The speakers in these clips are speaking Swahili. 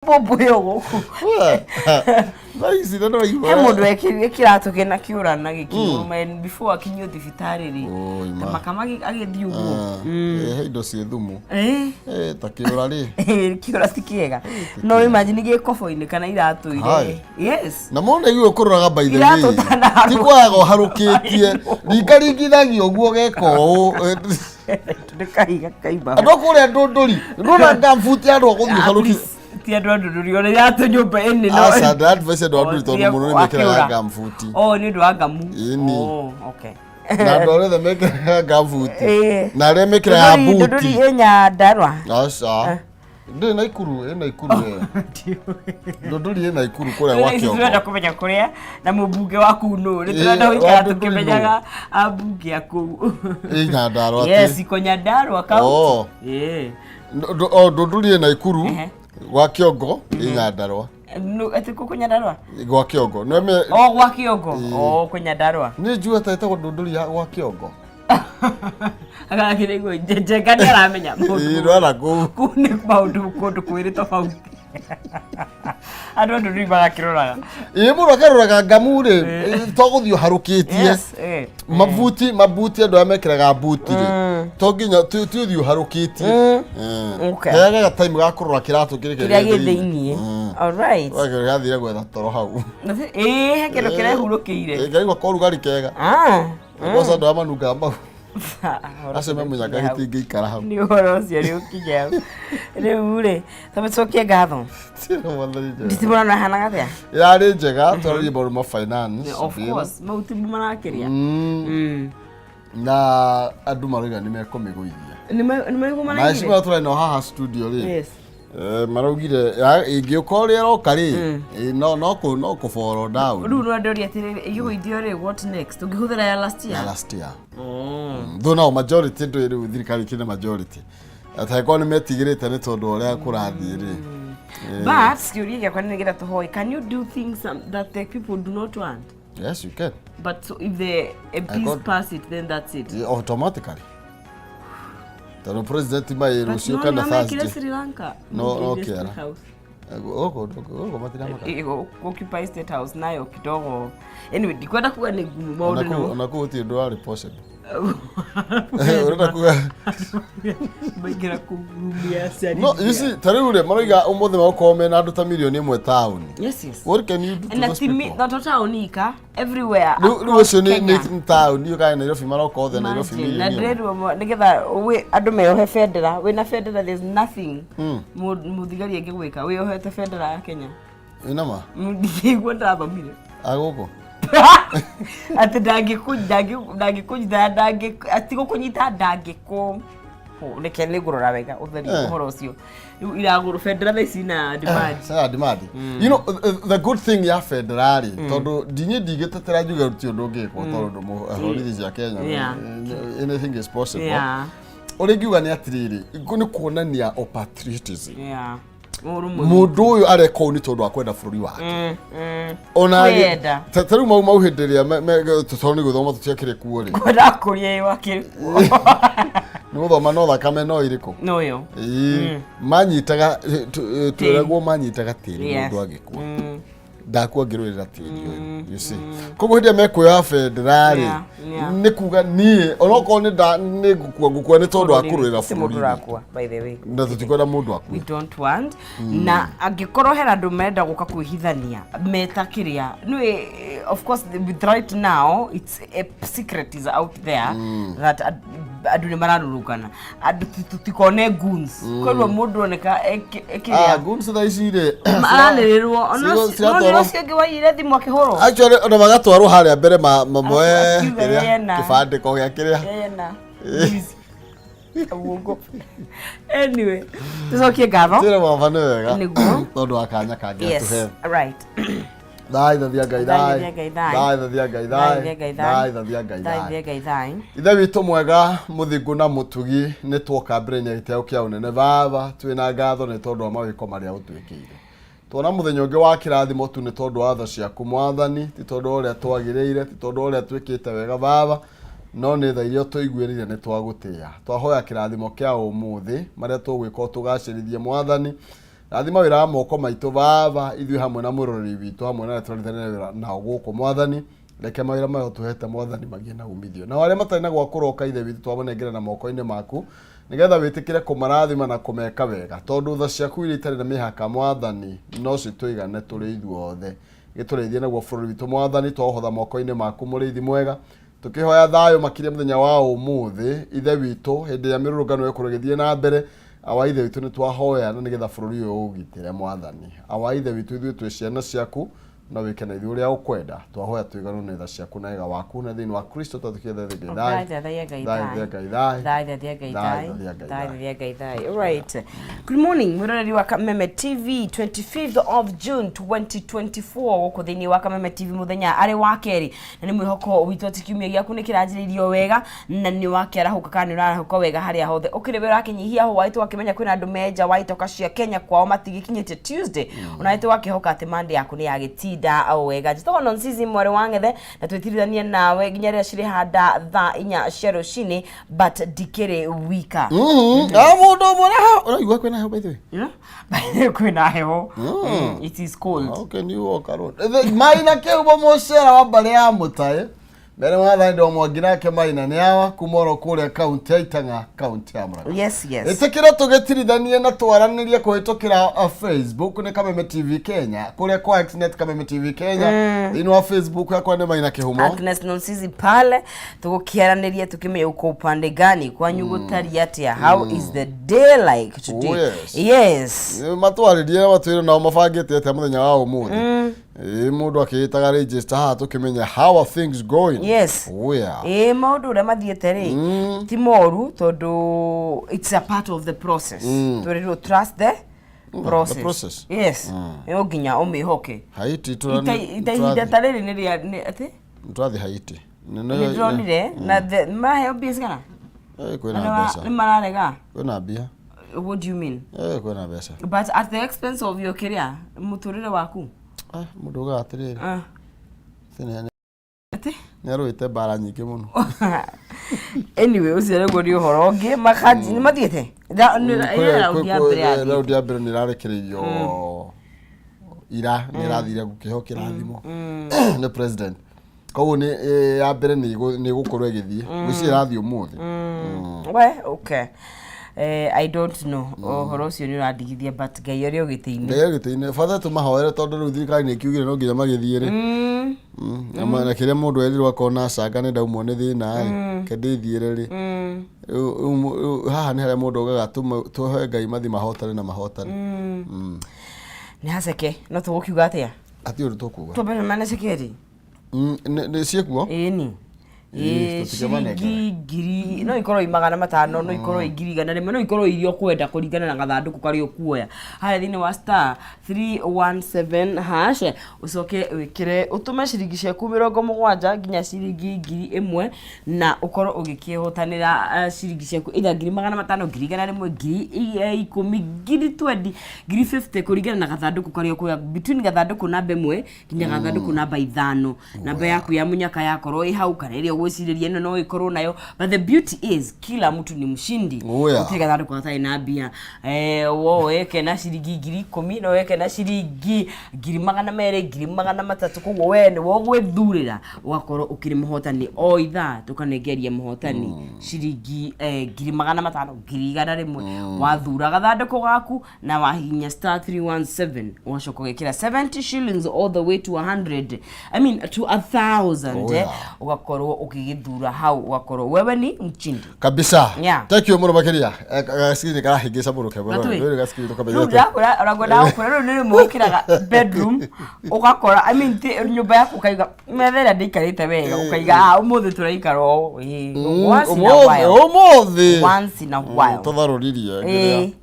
Bobo yo goku. Nice, no no you. Mundu ekiratu kena kiura na gikiro man before akinyo thibitari ri. Makama agithii uguo. Indo cie thumu. Ta kiura ri. Kiura tikiega. No imagine gikobo-ini kana iratu ire. Yes. Na mona igu kururaga by the way. Tikwago harukitie. Ringaringithagio uguo geko. Ndikaiga kaiba. Andokure ndunduri. Ndona ngamfuti andu guthii haruki. Tia ndunduri ole yatu nyumba ene no. Asa that voice ndo tondu muno ni mekera ngamfuti. Oh ni ndo ngamu. Oh okay. Na ndore the mekera ngamfuti. Na re mekera buti. Ndunduri enya ndarwa. Asa. Ndi na ikuru ndunduri ena ikuru kuria wakio. Ndio kumenya kuria na mubunge waku no. Ni turenda wikara tukimenyaga abunge aku. Enya ndarwa. Yes, ikonya ndarwa ka. Oh. Ndunduri ena ikuru. Gwa kiongo inyandarwa no ati ko kunyandarwa gwa kiongo no me gwa kiongo kunyandarwa ni njua ta ita ndunduri ya gwa kiongo aga kirego jeje kana aramenya iro ala ku ni maundu kundu kwiri tofauti ando nduri barakirora muno akaruraga ngamure toguthio harukitie mabuti andu amekiraga buti ri toginya tuthio harukitie okay yaga time ga kurura kiratu kiria githiini all right wage gathire gwetha toro hau kero kire hurukiire ngaigwa korugari kega ngosa ndo amanunga mbau asema munyaga hitingeikara hau ni horo cio ri ukinya riu ri tamecokie ngatho nditibona na hana gathia yari njega twarĩrie maũndũ ma finance of course mauti marakiria na andũ marauga nĩ mekũmĩgũithia nĩ megũmanagia na cima tũraina haha studio ri yes maraugire ingĩũka ũrĩa roka ri no kũboro down rĩu no ndoria atĩrĩrĩ igũithio ri what next tũngĩhũthĩra ya last year though now majority ndũ rĩu thirikari kĩna majority ataĩkorwo nĩ metigĩrĩte nĩ tondũ ũrĩa kũrathiĩ ri but kiuria gĩakwa nĩ nĩgetha tũhoe can you do things that the people do not want? Yes you can, but so if the MPs pass it then that's it automatically. Tano president mai Russia kana Thursday. Sri Lanka. No kera. Oko matira maka. Occupy State House nayo kidogo. Anyway, dikwenda kuwa ni gumu maundu no. Onako uti ndo ari possible. Urenda kuwa. Bagira kurumia sari. No, you see, tarure maroiga umothe makome na andu ta milioni 1 town. Yes. What can you do to those people? Not town ika everywhere. Rucio ni town, you guys Nairobi maroko othe Nairobi milioni. Na dredo nigetha we andu meohe federa, we na federa there's nothing. Muthigari angigwika, we ohete federa ya Kenya. Inama. Ndigigwa ndathomire. Agoko. Ati ndangikunyita atigo kunyita ndangiko reke nĩ ngũrora wega ũtheri ũhoro ũcio rĩu iragũrũ federal ici na demand you know the good thing ya federal tondũ ndigĩtetera njuga ruti ũndũ ũngĩkwo tondũ bũrũri cia Kenya anything is possible ũrĩa ngiuga nĩ atĩrĩrĩ nĩ kuonania patriotism mundu uyu areka uni tondu akwenda bururi wake ona taru mau hindiria tutoni guthoma tutiakire kuo ri kwenda kuria wake ni guthoma no thakame no iriku no yo manyitaga turegwo manyitaga tiri mundu agikwa ndakwa ngirwirira tiri you see koguo hindi mekuya federali ni kuga nie onoko ni ngukua ni tondu akurwira bururi by the way na tutikwenda mundu akua we don't want na angikorwo hera andu menda guka kwihithania meta kiria no of course with right now it's a secret is out there that andu ni mararurukana andu tutikone goons koguo mundu oneka ekiria goons tha icire maranirwo ono cio waire thimu akihoro actually ona magatwarwo haria mbere mamoe kibandiko gya kiria anyway tucokie ngatho tira mabane wega tondu akanya kangia tuhe right Dai thathia ngai ithe witũ mwega mũthingu na mũtugi nĩ tuoka mbere-inĩ gĩtĩo kĩa ũnene baba twĩna ngatho nĩ tondũ wa mawĩko marĩa ũtwĩkĩire tuona mũthenya ũngĩ wa kĩrathimo tu nĩ tondũ wa tha ciaku mwathani ti tondũ ũrĩa twagĩrĩire ti tondũ ũrĩa twĩkĩte wega baba no nĩ tha iria tũiguĩrĩire nĩ twagũtĩĩa twahoya kĩrathimo kĩa ũmũthĩ marĩa tũgwĩka tũgacĩrithie mwathani rathima wira wa moko maitå baba ithuĩ hamwe na mũroreri witũ hamwe na tũrutithanie wĩra nao gũkũ Mwathani reke mawĩra maya tũhete Mwathani magĩe na umithio na arĩa matarĩ na gwa kũroka ithe witũ twamũnengera na moko-inĩ maku nigetha wĩtĩkĩre kũmarathima na kũmeka wega tondũ tha ciaku iria itarĩ na mĩhaka Mwathani no citũigane tũrĩ ithuothe gĩtũreithie naguo bũrũri witũ Mwathani twahotha moko-inĩ maku mũrĩithi mwega tukihoya thayo makĩria mũthenya wa ũmũthĩ ithe witũ hĩndĩ ya mĩrũrũngano ĩkorwo ĩgĩthiĩ na mbere awa ithe witũ nĩ twahoya na nĩgetha bũrũri ũyũ ũgitĩre Mwathani awa ithe witũ ithuĩ twĩ ciana ciaku na wĩke na ithuĩ ũrĩa ũkwenda twahoya tũiganwo nĩ tha ciaku na wega waku na thĩinĩ wa Kristo twatũkĩre Right. Good morning, mwĩroreri wa Kameme TV, 25th of June 2024 gũkũ thĩinĩ wa Kameme TV mũthenya arĩ wa kerĩ na nĩ mwĩhoko witũ atĩ kiumia gĩaku nĩ kĩranjĩrĩirio wega na nĩ wakĩarahũka kana nĩ ũrarahũka wega harĩa hothe ũkĩrĩ wĩra wakĩnyihia ho waitũ wakĩmenya kwĩna andũ menja waitoka cia Kenya kwao matigĩkinyĩte Tuesday ona waitũ wakĩhoka atĩ Monday yaku nĩ yagĩtinda au wega njitagwo Nonsizi mwarĩ wa Ng'ethe na twĩtirithanie nawe nginya rĩrĩa cirĩ handa thaa 4 cia rũcinĩ but ndikĩrĩ wika mũndũ ũmwe ũraigua kwĩna heho by the way kwĩna heho it is cold okay ni walk around maina kĩubo mũcera wa mbarĩ ya mũtaĩ mbere Mwathani ndo mwangirake maina nĩ awa kumoro kũrĩa kaunti ya Itang'a kaunti ya Murang'a yes ĩtĩkĩra tũgĩtirithanie na twaranĩrie kũhĩtũkĩra Facebook nĩ Kameme TV Kenya kũrĩa kwa Xnet Kameme TV Kenya thĩinĩ wa Facebook yakwa nĩ Maina Kĩhumo Agnes Nonsizi pale tũgũkĩaranĩria tũkĩmenya uko upande gani kwanyu gũtariĩ atĩa how is the day like today yes matwarĩrie matwĩre nao mabangĩte atĩa mũthenya wa ũmũthĩ mũndũ akĩĩtaga register haha tũkĩmenya how are things going yes maũndũ ũrĩa mathiĩte rĩ ti moru tondũ it's a part of the process tũrĩrwo trust the process yes yo nginya ũmĩhoke Haiti ihinda ta rĩrĩ nĩ rĩa atĩ tũrathiĩ Haiti nĩ ndronire na maheo mbia cigana kwĩna mbeca nĩ mararega kwĩna mbia what do you mean kwĩna mbeca but at the expense of your career mũtũrĩre waku mũndũ ũgaga atĩrĩrĩ nĩ arũĩte mbara nyingĩ mũno anyway ũcio nĩguo nĩ ũhoro ũngĩ makanji nĩ mathiĩte raundi ya mbere nĩ ĩrarekereirio ira nĩ ĩrathire gũkĩheo kĩrathimo nĩ president koguo nĩ ya mbere nĩ ĩgũkorwo ĩgĩthiĩ gwĩci ĩrathiĩ ũmũthĩ okay I don't know horo ũcio nĩ ũrandigithia but Ngai ũrĩ ũgĩtĩ-inĩ batha tũmahoere tondũ rĩu thirikari nĩ ĩkiugire no nginya magĩthiĩ rĩ na kĩrĩa mũndũ erirwo akona canga nĩ ndaumwo nĩ thĩna kendĩthiĩre rĩ haha nĩ harĩa mũndũ augaga tũhe Ngai mathi mahotane na mahotane nĩ haceke no tũgũkiuga atĩa ati ũndũ tũkuga twambere manaceke rĩ nĩ ciekuo ĩni ciringi ngiri no ikorwo imagana matano no ikorwo ngiri igana rĩmwe no ikorwo irio kwenda kũringana na gathandũkũ karĩa ũkuoya harĩa thĩinĩ wa star 317 hash ũcoke wĩkĩre ũtũme ciringi ciaku 70 nginya ciringi ngiri 1 na ũkorwo ũgĩkĩhotanĩra ciringi ciaku either ngiri 500 ngiri igana rĩmwe ngiri 10 ngiri 20 ngiri 50 kũringana na gathandũkũ karĩa ũkuoya between gathandũkũ namba 1 nginya gathandũkũ namba 5 namba yaku ya munyaka yakorwo ĩ hau kana ĩrĩa gwĩcirĩria ĩno no ĩkorwo nayo but the beauty is kila mtu ni mshindi gũtirĩ gathandũkũ gatarĩ na mbia weke na ciringi ngiri 10 no weke na ciringi ngiri 200 ngiri 300 koguo we nĩ wogwĩthurĩra ũgakorwo ũkĩrĩ mũhotani o ithaa tũkanengeria mũhotani ciringi ngiri 500 ngiri 100 wathura gathandũkũ gaku na wahihinya star 317 ũgacoka ũgekĩra 70 shillings all the way to 100 I mean to 1000 ugakorwo ukigithura hau ugakorwo wewe ni mchindi kabisa thank you muno makiria gasikiri karahingica muno keboro rĩrĩ gasikiri tukabethete uragona ukora nĩ mukiraga bedroom ugakora I mean nyumba yaku ukaiga methera ndikarite wega ukaiga umuthi turaikara once in a while tutharuririe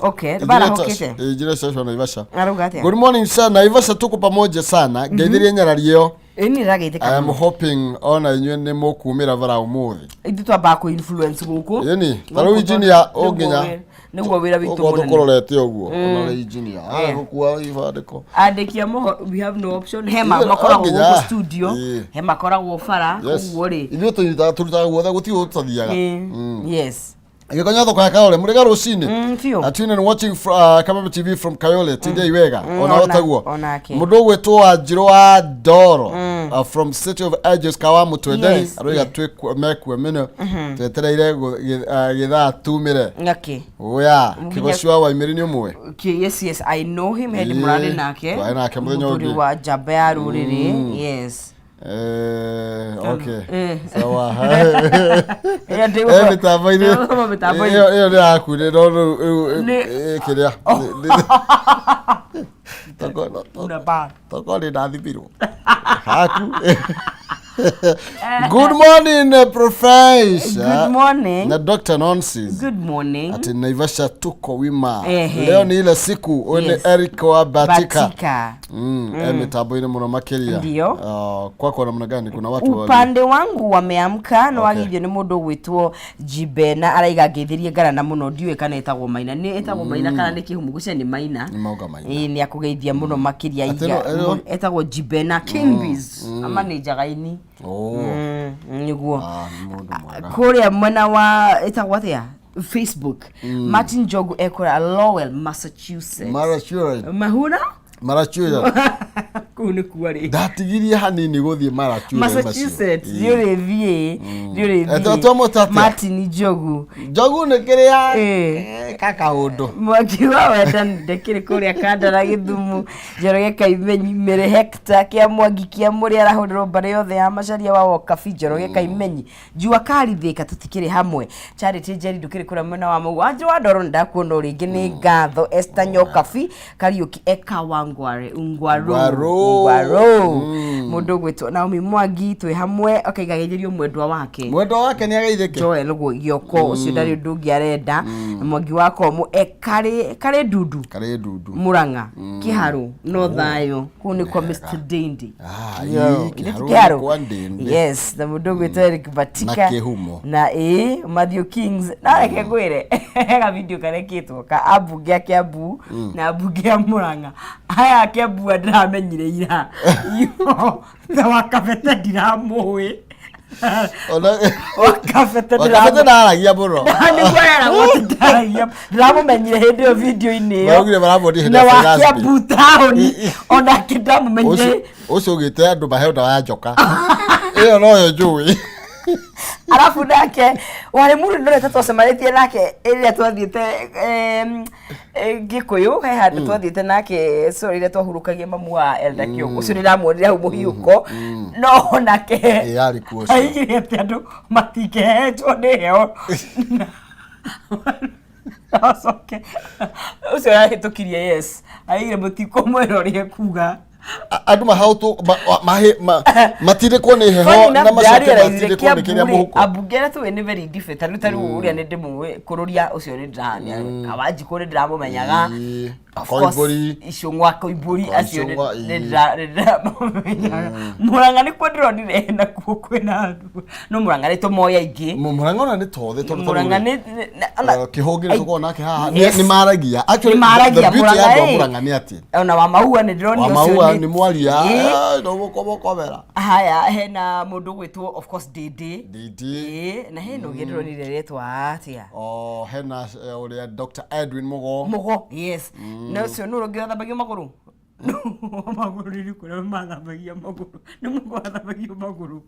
okay bara hokete ijira session Naivasha arugatia good morning sana Naivasha tuko pamoja sana ngeithirie nyarario ini ragite I am hoping ona inywe nĩ mũkumĩra bara ũmũthĩ ithu twamba ku influence guku yani tarũ engineer ũnginya nĩguo wĩra witũ mũnene tũkororete ũguo ona engineer gũkua ibandĩko andĩkia we have no option hema makoragwo gũkũ studio hema koragwo bara ũguo rĩ ithuĩ tũrutaga guothe gũtirĩ ũtathiaga yes Gikonyo thoko ya Kayole muriga rucini Tune and watching Kameme TV from Kayole TJ Wega ona otaguo onake mundu gwitwo Anjiru wa Ndoro from City of Edges Kawamu twendei aroiga twekwe mino twetereire githaa tumire ngaki oya kigocwa wa imirini umwe yes I know him head murade nake muthenya ungi wa Jamba ya ruriri yes okay sawa mitambo-ini iyo ni yaku ni kiria toko ni ndathibirwo haku. Good morning Professor. Good morning. Na Dr. Nonsis. Good morning. Ati Naivasha tuko wima. Leo ni ile siku one Eric wa Batika. Mitambo-ini muno makiria. Ndio. Kwako namna gani kuna watu wali? Upande wangu wameamka no wagithio ni mundu gwitwo Jibena araiga ngithirie ngarana muno ndiwe kana etagwo Maina ni etagwo Maina kana ni kihumu gucia ni Maina ni mauga Maina ni akugeithia muno makiria iga etagwo Jibena Kingbiz ama ni jagaini niguo kuria mwena wa etagwo atia Facebook Martin Jogu ekora Lowell Massachusetts mahuna kuni kuari datigirie hanini guthie Massachusetts yore vie Martin Jogu ne kiria kaka undu mwaki wa wenda ndekire kuria kandara Githumu Njoroge Kaimenyi mere hector kia Mwangi kia muri arahuriro bare yothe ya macaria wa Wokabi Njoroge Kaimenyi jua karithika tutikire hamwe Charity Njeri ndukire kura mwena wa Mugu Anjiru wa Ndoro ndakuona ringi ni ngatho Esther Nyokabi Kariuki eka wangware ungwaro mundu gwitwo Naomi Mwangi twi hamwe akaigagirio mwendwa wake ni ageithike Joel Guyoko ucio ndari ndungi arenda Mwangi wako mu kare dudu Muranga Kiharu no thayo kuni kwa Mr Dendi Kiharu yes the mundu gwitwo Eric Batika na Matthew Kings na reke gwire ga video karekitwo ka abunge ake abu na abunge ya Muranga aya ake abu ndramenyire ira yo the wakafete ndiramui wakafete ndaragia muno ni kwera wote ndaragia ndiramumenyire hindi yo video ini yo na wakia butaoni ona kindamumenyire ucio gite andu mahenda wa njoka iyo no yo njui alafu nake wale mundu ndorete twacemanitie nake iria twathiite Gikuyu he handu twathiite nake sorry iria twahurukagia mamu wa Elda Kiongo ucio ndiramuonire hau muhiuko no nake yari kuo aigire ati andu matikehetwo ni heo asoke ucio arahitukirie yes aigire mutiko mwero rie kuga andu mahautu matire kone heho na macoke matire kone kiria muhuko abugera tu ni very different taru uria ni ndimu kururia ucio ni ndani awaji kone ndiramumenyaga Koiburi icungwa Koiburi acio ni Muranga ni kwendronire na kuo kwena andu no Muranga ni tomoya ingi Muranga ona ni tothe tondu Muranga ni kihongire tuko nake haha ni maragia actually the beauty ya Muranga ni ati ona wa maua ni ndroni ucio ni mwaria ndo gukomera haya hena mundu gwitwo of course Didi na hena ugedronire retwa atia hena uria Dr Edwin Mugo yes no ucio nuru ngirathambagia maguru maguru ni kuria mathambagia maguru ni mugo athambagia maguru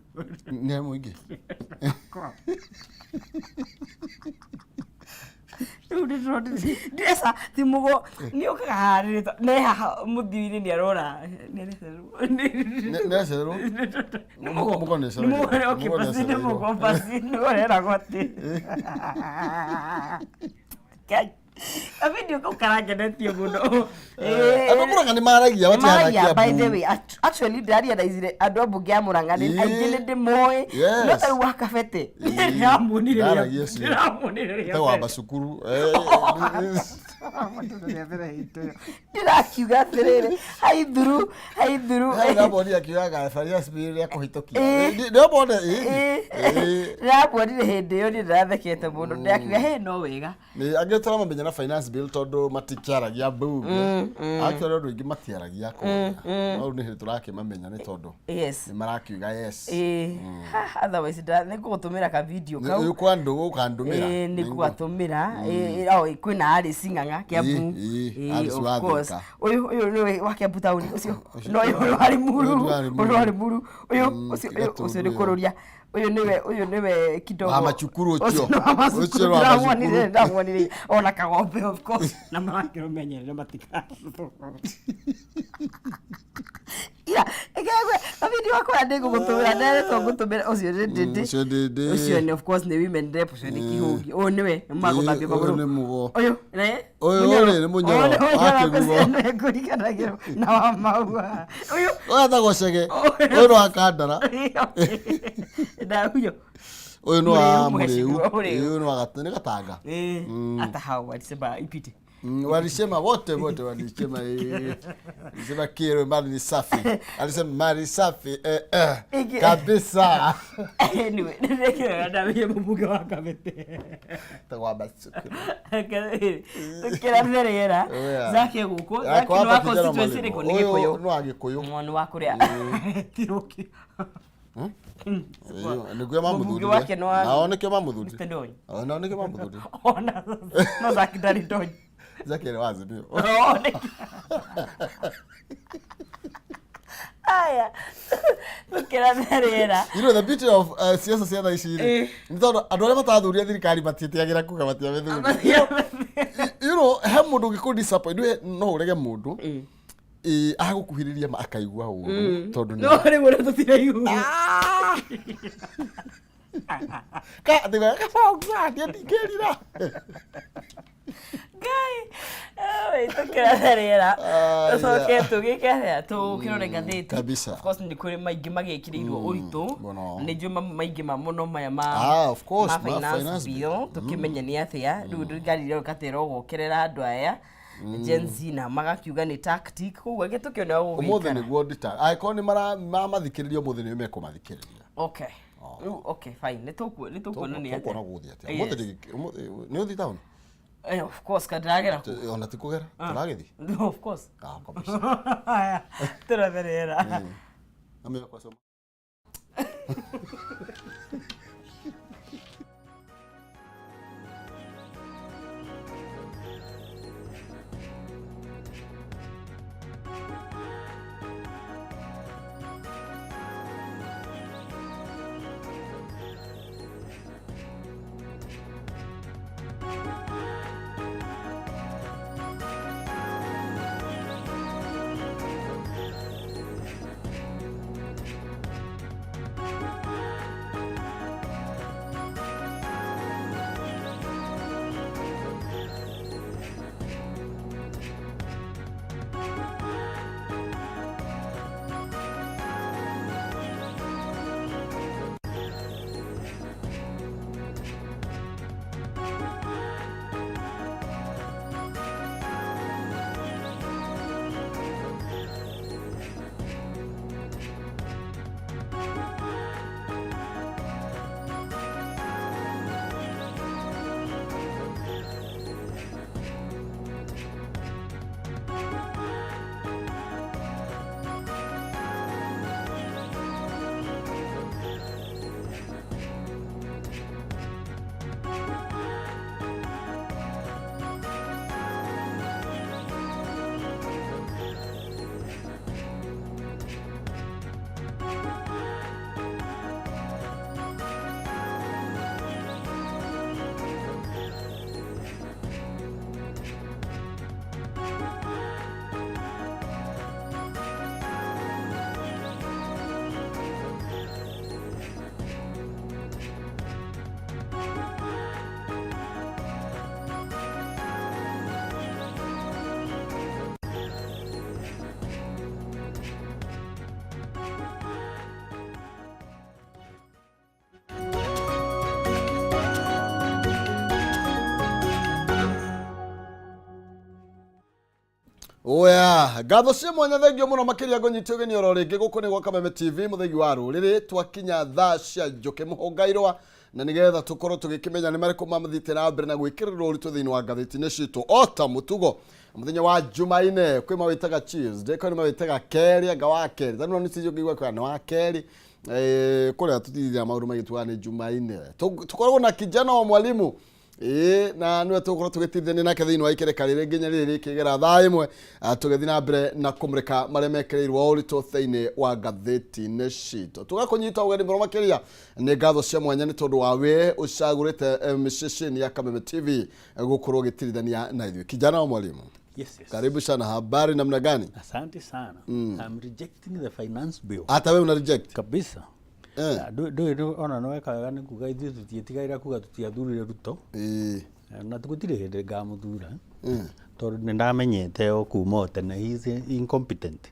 ni muingi Desa timugo ni okaharire ne ha muthiri ni arora ne seru mugo ne seru okay pasine mugo pasine orera gote a video ko karagenetio muno Muranga ni maragia watihanakia by the way actually ndari adaizire andu abunge ya Muranga ni aingile ndi moy no taru wakafete ndamunire tawa basukuru ndirakiuga atiriri haithuru ndamwonire akiugaga finance bill ya kuhitukia ndamwonire ndamwonire hindi iyo ndirathekete mundu ndakiuga he no wega angĩtwara mamenya na finance bill tondu matikiaragia bunge actually andu aingi matiaragia koria no nĩ hĩndĩ tũrakĩmamenya nĩ tondu yes nĩ marakiuga yes otherwise nĩngũgũtũmĩra ka video kau kwa ndũ ũkandũmĩra nĩngũgatũmĩra kwĩna Alice Ng'ang'a Kiambu of course ũyũ nĩwe wa Kiambu taũni ũcio no ũyũ warĩ muru ũyũ nĩ kũrũria ũyũ nĩwe kidogo wa macukuru ũcio ndamwonire ona kagombe of course na marakĩrũmenyerera matikagĩthũka video wakwa ndĩgũgũtũmĩra nderetwo ngũtũmĩra ũcio ndĩndĩ ũcio nĩ of course nĩ women rep ũcio nĩ Kĩhũngi ũyũ nĩwe magũthambia magũrũ ũyũ nĩ mũnyoro wakĩguo ngũriganagĩrwo na wa maua ũyũ etagwo Chege ũyũ nĩ wa Kandara ndahuyo ũyũ nĩ wa Mũrĩu ũyũ nĩ wa Gatanga hata hao walisema ipite walisema wote walisema sema kero mali safi alisema mali safi kabisa anyway ndio ndio mimi mbunge wa Kabete tawaba kila mwerera zake guko zake no wako situation iko nigikuyu no agikuyu mwana wa kuria tiroki niguo mamuthuri naoneke mamuthuri naoneke mamuthuri ona no zake ndari ndonyi zake ni wazi bio aya tukira mwerera you know the beauty of siasa cia ici ni tondu andu aria matathuria thirikari matitiagira kuga matiamethuri you know he mundu ngiku disappoint no urege mundu agukuhiriria akaigua uru tondu no ri mundu tutiraigua ka ndiga ka sauga ndikirira Gai tukira mwerera tucoke tugikehera tukirore ngathĩti kabisa of course ni kuri maingĩ magĩkĩrĩirwo ũritũ nĩ njũma maingĩ mamuno maya of course finance bill tukimenya nĩ atĩa rĩu thirikari ĩroka gũkerera andũ aya Gen Z na magakiuga nĩ tactic koguo gĩtũkĩona ũgũgĩkara ũmũthĩ nĩguo ndita angĩkorwo nĩ mamathikĩrĩria ũmũthĩ nĩ mekũmathikĩrĩria okay fine nĩtũkuona nĩ atĩa nĩ ũthi town of course kadragera ona tikugera turagithi of course kabisa haya turaverera ameka kwa somo Oya, gatho cia mwanya thengio muno makiria ngonyitio geni oro ringi guku ni gwa Kameme TV muthegi wa ruriri twakinya thaa cia njoke muhongairwa na nigetha tukorwo tugikimenya ni mariko mamathite na mbere na gwikirira uritu thiini wa ngatheti-ini citu ota mutugo muthenya wa Jumaine kwi mawitaga Tuesday ko ni mawitaga Keri anga wa Keri thano ni cijio ngigwa kwa wa Keri kuria tutithia maundu magitwa ni Jumaine tukorwo na kijana wa mwalimu na nwe tukorwo tugitithania nake thiini wa ikereka riri nginya riri kigera thaa imwe tugethi na mbere na kumrika maria mekereirwo uritu thiini wa ngatheti-ini citu tugakunyita ugeni muno makiria ni ngatho cia mwanya ni tondu wa we ucagurite miceceni ya Kameme TV gukorwo gitirithania na ithuĩ kijana wa mwalimu. Yes. Karibu sana, habari namna gani? Asante sana. I'm rejecting the finance bill. Hata wewe una reject? Kabisa. Do ona no weka ni kuga ithu tutietigaira kuga tutiathurire Ruto. Na tukutire hende ngamuthura. Tondu ni ndamenyete o kuma tene he is incompetent.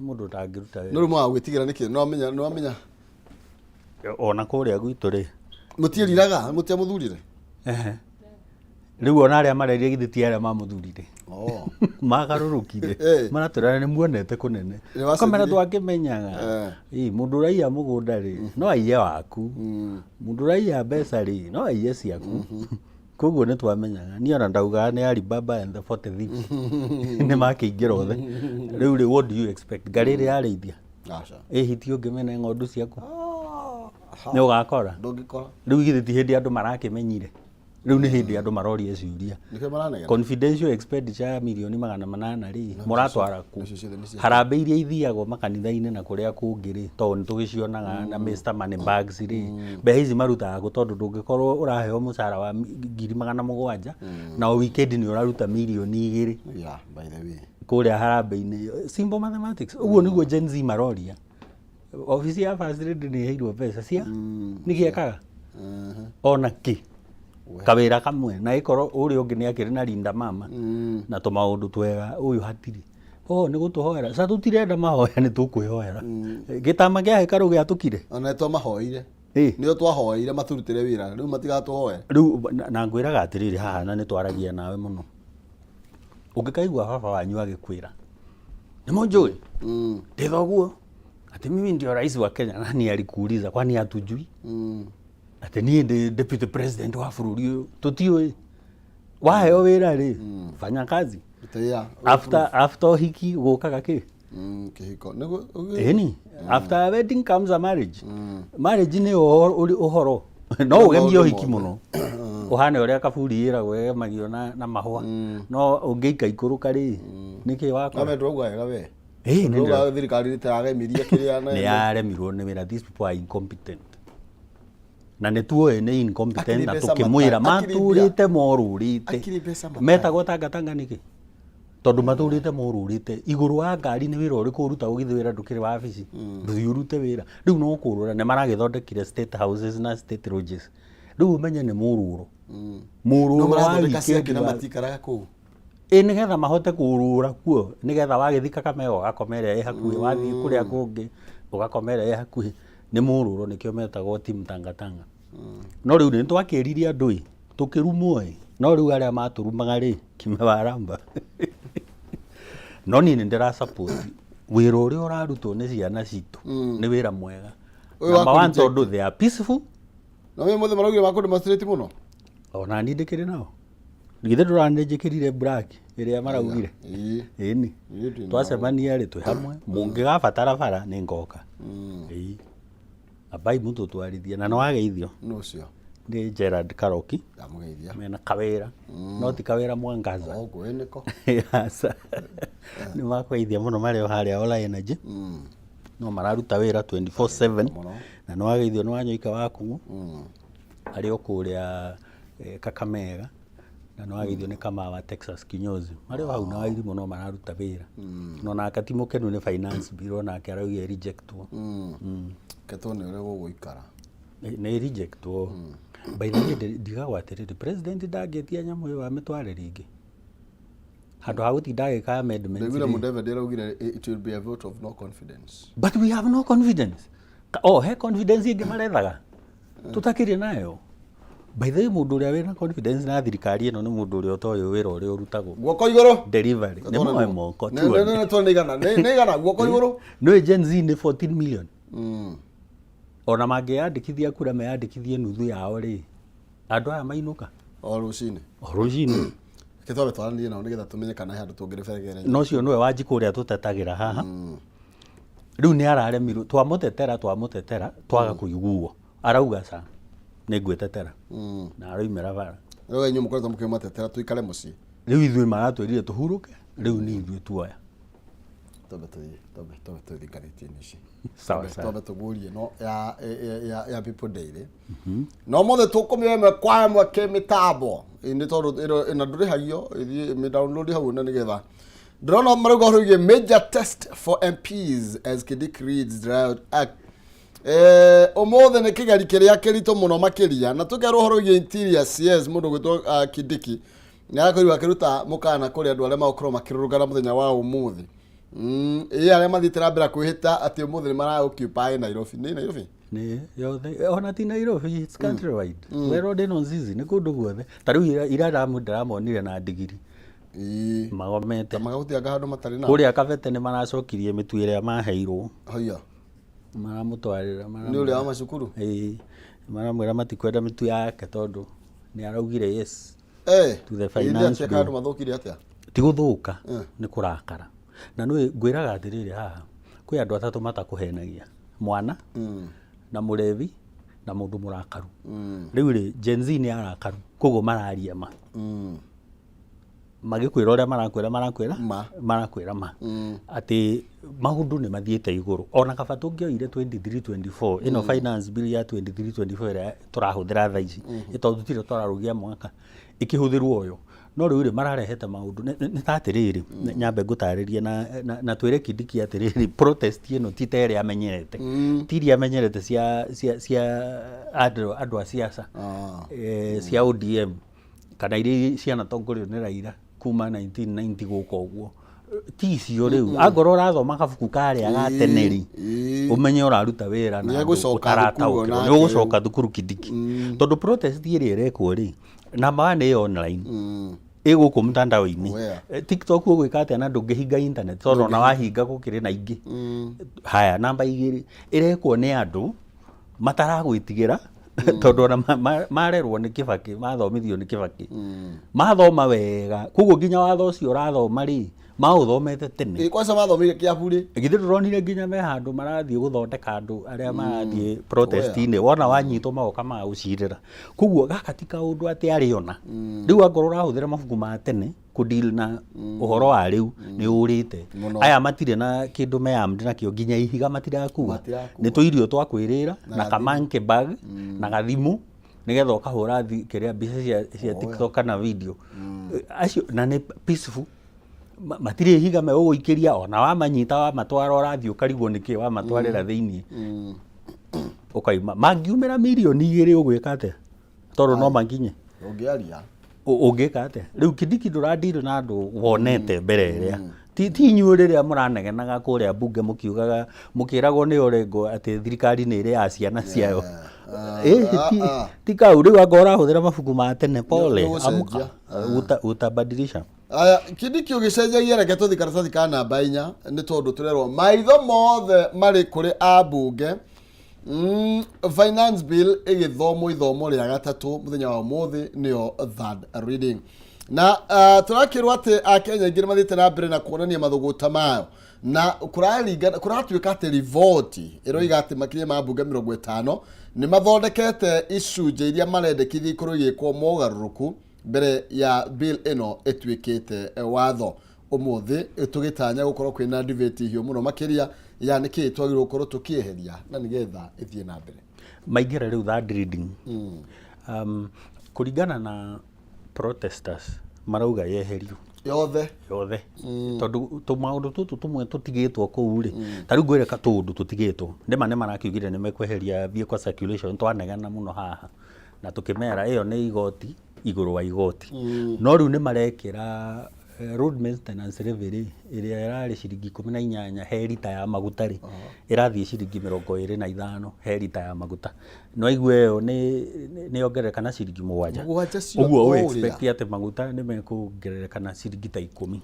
Ni mundu tangiruta. No rumo agwitigira niki no amenya. Ona kuria gwitu ri. Mutiiriraga mutiamuthurire. Riu ona aria mareria githiti aria mamuthurire. Magarurukire maraturana ni muonete kunene kamera twakimenyaga mundu raia mugunda ri no aiye waku mundu raia mbeca ri no aiye ciaku koguo ni twamenyaga ni ona ndauga ni Alibaba and the 40 thieves ni makiingira othe riu what do you expect gariri yareithia hiti ungimena ng'ondu ciaku ni ugakora ndungikora riu githiti hindi andu marakimenyire riu ni hindi andu maroria ciuria confidential expenditure milioni 800 ri muratwara ku harambe iria ithiagwo makanitha-ini na kuria kungi ri to ni tugicionaga na Mr Money Bags ri mbeca ici marutaga ku tondu ndungikorwo uraheo mucara wa 700,000 na o weekend ni uraruta milioni 2 by the way kuria harambe-ini simple mathematics uguo niguo Gen Z maroria ofisi ya first lady ni heirwo mbeca cia ni giekaga ona ki kawira kamwe na ikoro uri ungi ni akiri na Linda Mama na to maundu twega uyu hatiri ni gutuhoera sa tutirenda mahoya ni tukwihoera gitama gia hekaru gia tukire ona twa mahoire ni twahoire maturutire wira riu matigatuhoya riu na ngwiraga atiriri haha na ni twaragia nawe muno ungikaigua baba wanyu agikwira ni monjoi ndithoguo ati mimi ndio rais wa Kenya na ni alikuuliza kwani hatujui ati ni deputy president wa bururi uyu tutioi waheo wira ri fanya kazi after hiki gukaga ki kihiko ni after wedding comes a marriage marriage ni uhoro no ugemio hiki muno uhane uria kaburi ira gwe magio na mahua no ungeika ikuruka ri niki wako ame ndogwa wega we ni ndio thirikari ritagemiria kiria na ni yaremirwo ni wira these people are incompetent na ne tuoe ni incompetent na tukimwira maturite morurite metagwo tangatanga niki tondu maturite morurite iguru wa ngari ni wira uri kuruta ugithwira ndukire wa office nduyurute wira riu no kurura ne maragithondekire state houses na state lodges riu umenye ni mururo mururo wa ikira matikaraga ku nigetha mahote kurura kuo nigetha wagithika kamego gakomere hakuhi wathi kuria kungi ugakomere hakuhi ni mururo nikio metagwo team tangatanga no riu ni twakiririe andu tukirumwo no riu aria maturumaga ri kimewaramba no ni ndira support wira uria urarutwo ni ciana citu ni wira mwega number one tondu they are peaceful no we mothe maraugira mako demonstrate muno ona ni ndikire nao githe nduranjikirire black iria maraugire ni twacemania ri twi hamwe mungigabatara bara ni ngoka abai mutu twarithia na no ageithio no cio ni Gerard Karoki ndamugeithia mena kawira no ti kawira Mwangaza ogo eneko ni makweithia muno mario haria Ola Energy no mararuta wira 24/7 na no ageithio no wanyoika waku ari okuria Kakamega na no ageithio ni kama wa Texas Kinyozi mario hau na wairi muno mararuta wira no na akatimo kenu ni finance bill na akaraugia rejectwo ketone ule guguikara ni rejectwo by the way ndigagwatirire president ndagetia nyamu wa mitware ringi handu ha gutinda ka amendment David Mudavadi araugire it will be a vote of no confidence but we have no confidence he confidence ingi marethaga tutakiri nayo by the way mundu uria wina confidence na thirikari ino ni mundu uria utoyo wira uria urutagwo guoko iguru delivery ni moyo moko tu ne to nigana guoko iguru no Gen Z ni 14 million ona mangĩyandĩkithia kura meyandĩkithie nuthu yao rĩ andũ aya mainũka o rũcinĩ kĩthobe twaranirie nao nĩgetha tũmenye kana he andũ tũngĩrĩberegere no cio nĩwe Wanjikũ ũrĩa tũtetagĩra haha rĩu nĩ araremirwo twamũtetera twaga kũiguo arauga ca nĩ ngwĩtetera na aroimĩra bara rĩu inyuĩ mũkoretwo mũkĩmatetera tũikare mũciĩ rĩu ithuĩ maratwĩrire tũhurũke rĩu nĩ ithuĩ tuoya tobe tũthinganĩtie nĩci sawa tobe tũgurie no ya people daily no mothe tũkũmĩwe kwa ĩmwe kĩmĩtambo nĩ tondũ ĩna ndũrĩhagio ĩthiĩ mĩdownload hau na nĩgetha ndĩrona marauga ũhoro wĩgiĩ major test for MPs as Kindiki reads drought act ũmũthĩ nĩ kĩgeri kĩrĩa kĩritũ mũno makĩria na tũkerwo ũhoro wĩgiĩ interior CS mũndũ gwĩtwo Kindiki nĩ arakorirwo akĩruta mũkana kũrĩ andũ arĩa magũkorwo makĩrũrũngana mũthenya wa ũmũthĩ arĩa mathiĩte na mbere kwĩhĩta atĩ ũmũthĩ nĩ mara-occupy Nairobi nĩ Nairobi nĩ yothe ona ti Nairobi it's countrywide wero ndĩno Nzizi nĩ kũndũ guothe ta rĩu ira ndĩramonire na ndigiri magomete magagũtianga handũ matarĩ na kũrĩa Kabete nĩ maracokirie mĩtu ĩrĩa maheirwo hoya maramũtwarĩra nĩ ũrĩa wa macukuru maramwĩra matikwenda mĩtu yake tondũ nĩ araugire yes to the finance bill mathũkire atĩa ti gũthũka nĩ kũrakara na nĩ ngwĩraga atĩrĩrĩ haha kwĩ andũ atatũ matakũhenagia mwana na mũrevi na mũndũ mũrakaru rĩu rĩ Gen Z nĩ arakaru koguo mararia ma magĩkwĩra ũrĩa marakwĩra ma atĩ maũndũ nĩ mathiĩte igũrũ ona kaba tũngĩoire 23-24 ĩno finance bill ya 23-24 ĩrĩa tũrahũthĩra thaa ici tondũ tũtirĩ twararũgia mwaka ĩkĩhũthĩrwo ũyũ no rĩu rĩ mararehete maũndũ nĩ ta atĩrĩrĩ nyambe ngũtarĩrie na twĩre Kindiki atĩrĩrĩ protest ĩno ti ta ĩrĩa amenyerete ti iria amenyerete cia andũ a siasa cia ODM kana iria cianatongorio nĩ Raila kuma 1990 gũka ũguo ti icio rĩu angorwo ũrathoma kabuku karĩa gateneri ũmenye ũraruta wĩra na ũtarataũkĩrwo nĩ ũgũcoka thukuru Kindiki tondũ protest ĩrĩa ĩrekwo rĩ namba 1 nĩ online ĩgũkũ mtandao-inĩ TikTok ũgwĩka atĩa na ndũngĩhinga internet tondũ ona wahinga gũkĩrĩ na ingĩ haya namba 2 ĩrekwo nĩ andũ mataragwĩtigĩra tondũ ona marerwo nĩ Kibaki mathomithio nĩ Kibaki mathoma wega koguo nginya watho ũcio ũrathoma rĩ maũthomete tene kwanza mathomire Kiambu-rĩ githĩ tũronire nginya me handũ marathiĩ gũthondeka andũ arĩa marathiĩ protest-inĩ wona wanyitwo magoka magũcirĩra koguo gaka ti kaũndũ atĩ arĩona rĩu angorwo ũrahũthĩra mabuku ma tene kũdeal na ũhoro wa rĩu nĩ ũrĩte aya matirĩ na kĩndũ meamdi nakĩo nginya ihiga matirakua nĩ tũirio twa kwĩrĩra na kamanke bag na gathimũ nĩgetha ũkahũra kĩrĩa mbica cia TikTok kana video acio na nĩ peaceful matirĩ higa me ũgũikĩria ona wamanyita wamatwara ũrathiĩ ũkarigwo nĩkĩ wamatwarĩra thĩinĩ ũkaima mangiumĩra milioni 2 ũgwĩka atĩa tondũ no manginye ũngĩka atĩa rĩu Kindiki ndũradiri na andũ wonete mbere ĩrĩa ti inyuĩ rĩrĩa mũranegenaga kũrĩa mbunge mũkĩragwo nĩ Orengo atĩ thirikari nĩ ĩrĩ ya ciana ciayo ti kau rĩu anga ũrahũthĩra mabuku ma tene pole amuka utabadilisha aya Kindiki ũgĩcenjagia reke tũthi karatathi ka namba 4 nĩ tondũ tũrerwo maitho mothe marĩ kũrĩ ambunge finance bill ĩgĩthomwo ithomo rĩa gatatũ mũthenya wa ũmũthĩ nĩyo third reading na tũrakĩrwo atĩ Akenya aingĩ nĩ mathiĩte na mbere na kuonania mathũgũta mayo na kũratuĩka atĩ rivoti ĩroiga atĩ makĩria ma ambunge 50 nĩ mathondekete icunjĩ iria marendekithia ikorwo igĩkwo mogarũrũku mbere ya bill ĩno ĩtuĩkĩte watho ũmũthĩ tũgĩtanya gũkorwo kwĩna debate hiũ mũno makĩria ya nĩkĩ twagĩrĩirwo gũkorwo tũkĩeheria na nĩgetha ĩthiĩ na mbere maingĩra rĩu third reading kũringana na protesters marauga yeherio yothe tondũ tũmaũndũ tũtũ tũmwe tũtigĩtwo kũu rĩ ta rĩu ngwĩreka tũũndũ tũtigĩtwo nĩ marakiugire nĩ mekweheria vehicle circulation twanegana mũno haha na tũkĩmera ĩyo nĩ igoti igũrũ wa igoti no rĩu nĩ marekĩra road maintenance levy ĩrĩa ĩrarĩ ciringi 18 he lita ya maguta rĩ ĩrathiĩ ciringi 25 he lita ya maguta no igue ĩyo nĩ ongerereka na ciringi 7 ũguo we expect atĩ maguta nĩ mekuongerereka na ciringi ta 10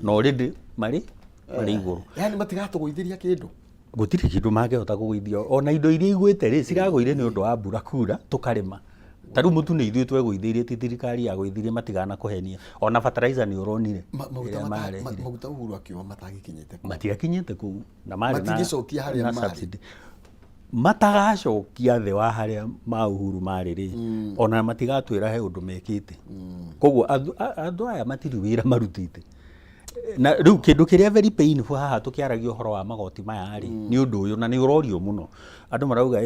no already marĩ igũrũ yani matigatũgũithĩria kĩndũ gũtirĩ kĩndũ mangĩhota kũgũithia ona indo iria igwĩte rĩ ciragũire nĩ ũndũ wa mbura kura tũkarĩma ta rĩu mũtu nĩ ithuĩ twegũithĩirie ti thirikari ya gũithirie matigana kũhenia ona fertilizer nĩ ũronire maguta Uhuru akiuga matigakinyĩte kũu na marĩ matigĩcokia harĩa marĩ matagacokia thĩ wa harĩa ma Uhuru marĩ rĩ ona matigatwĩra he ũndũ mekĩte koguo andũ aya matirĩ wĩra marutĩte na rĩu kĩndũ kĩrĩa very painful haha tũkĩaragia ũhoro wa magoti maya rĩ nĩ ũndũ ũyũ na nĩ ũrorio mũno andũ marauga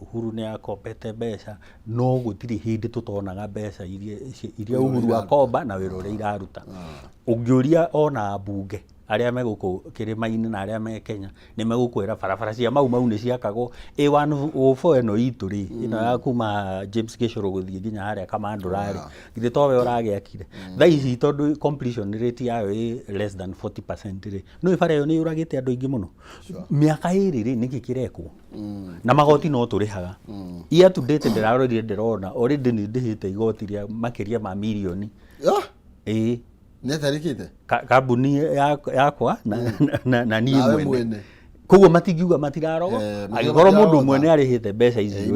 Uhuru nĩ akombete mbeca no gũtirĩ hĩndĩ tũtonaga mbeca iria Uhuru akomba na wĩra ũrĩa iraruta ũngĩũria ona mbunge arĩa megũkũ kĩrĩma-inĩ na arĩa me Kenya nĩ megũkwĩra barabara cia mau nĩ ciakagwo A104 ĩno itũ rĩ ĩno ya kuma James Gĩcũrũ gũthiĩ nginya harĩa Kamandũ-rarĩ githĩ towe ũragĩakire thaa ici tondũ completion rate yayo ĩ less than 40% rĩ no bara ĩyo nĩ yũragĩte andũ aingĩ mũno mĩaka ĩrĩ rĩ nĩkĩ kĩrekwo na magoti no tũrĩhaga year to date ndĩrona already nĩ ndĩhĩte igoti rĩa makĩria ma mirioni nĩatarĩkĩte kambuni yakwa na niĩ mwene koguo matingiuga matirarogo agĩkorwo mũndũ ũmwe nĩ arĩhĩte mbeca ici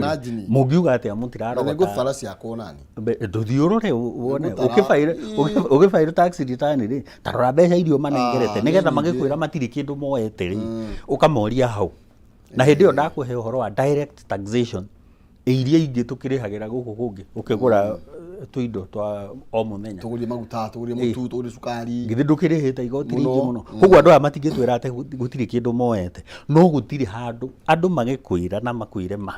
mũngiuga atĩa mũtirarogo nĩ gũbara ciakwo nani ndũthiũrũre wone ũgĩbaire tax return rĩ tarora mbeca irio manengerete nĩgetha magĩkwĩra matirĩ kĩndũ moete rĩ ũkamoria hau na hĩndĩ ĩyo ndakũhe ũhoro wa direct taxation iria ingĩ tũkĩrĩhagĩra gũkũ kũngĩ ũkĩgũra tũindo twa o mũthenya tũgũrie maguta tũgũrie mũtu tũgũrie cukari githĩ ndũkĩrĩhĩte igoti rĩingĩ mũno koguo andũ aya matingĩtwĩra atĩ gũtirĩ kĩndũ moete no gũtirĩ handũ andũ magĩkwĩra na makwĩre ma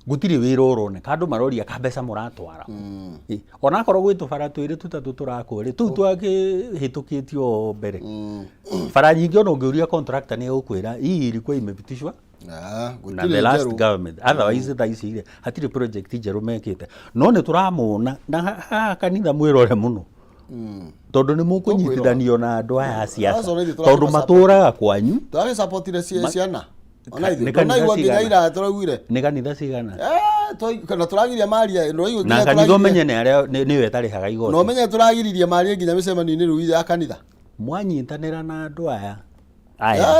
gũtirĩ wĩra ũroneka andũ maroria ka mbeca mũratwara ona akorwo gwĩ tũbara twĩrĩ tũtatũ tũrakwo rĩ tũu twakĩhĩtũkĩtio mbere bara nyingĩ ona ũngĩũria contractor nĩ egũkwĩra hii ilikuwa imepitishwa na the last government otherwise thaa ici rĩ hatirĩ project njerũ mekĩte no nĩ tũramona na haha kanitha mwĩrore mũno tondũ nĩ mũkũnyitithanio na andũ aya a siasa tondũ matũraga kwanyu twagĩsapotire ciana nĩ kanitha cigana kana tũragiria maria na kanitha ũmenye nĩwe tarĩhaga igoti na ũmenye tũragiririe maria nginya mĩcemanio-inĩ rĩu ya kanitha mwanyitanĩra na andũ aya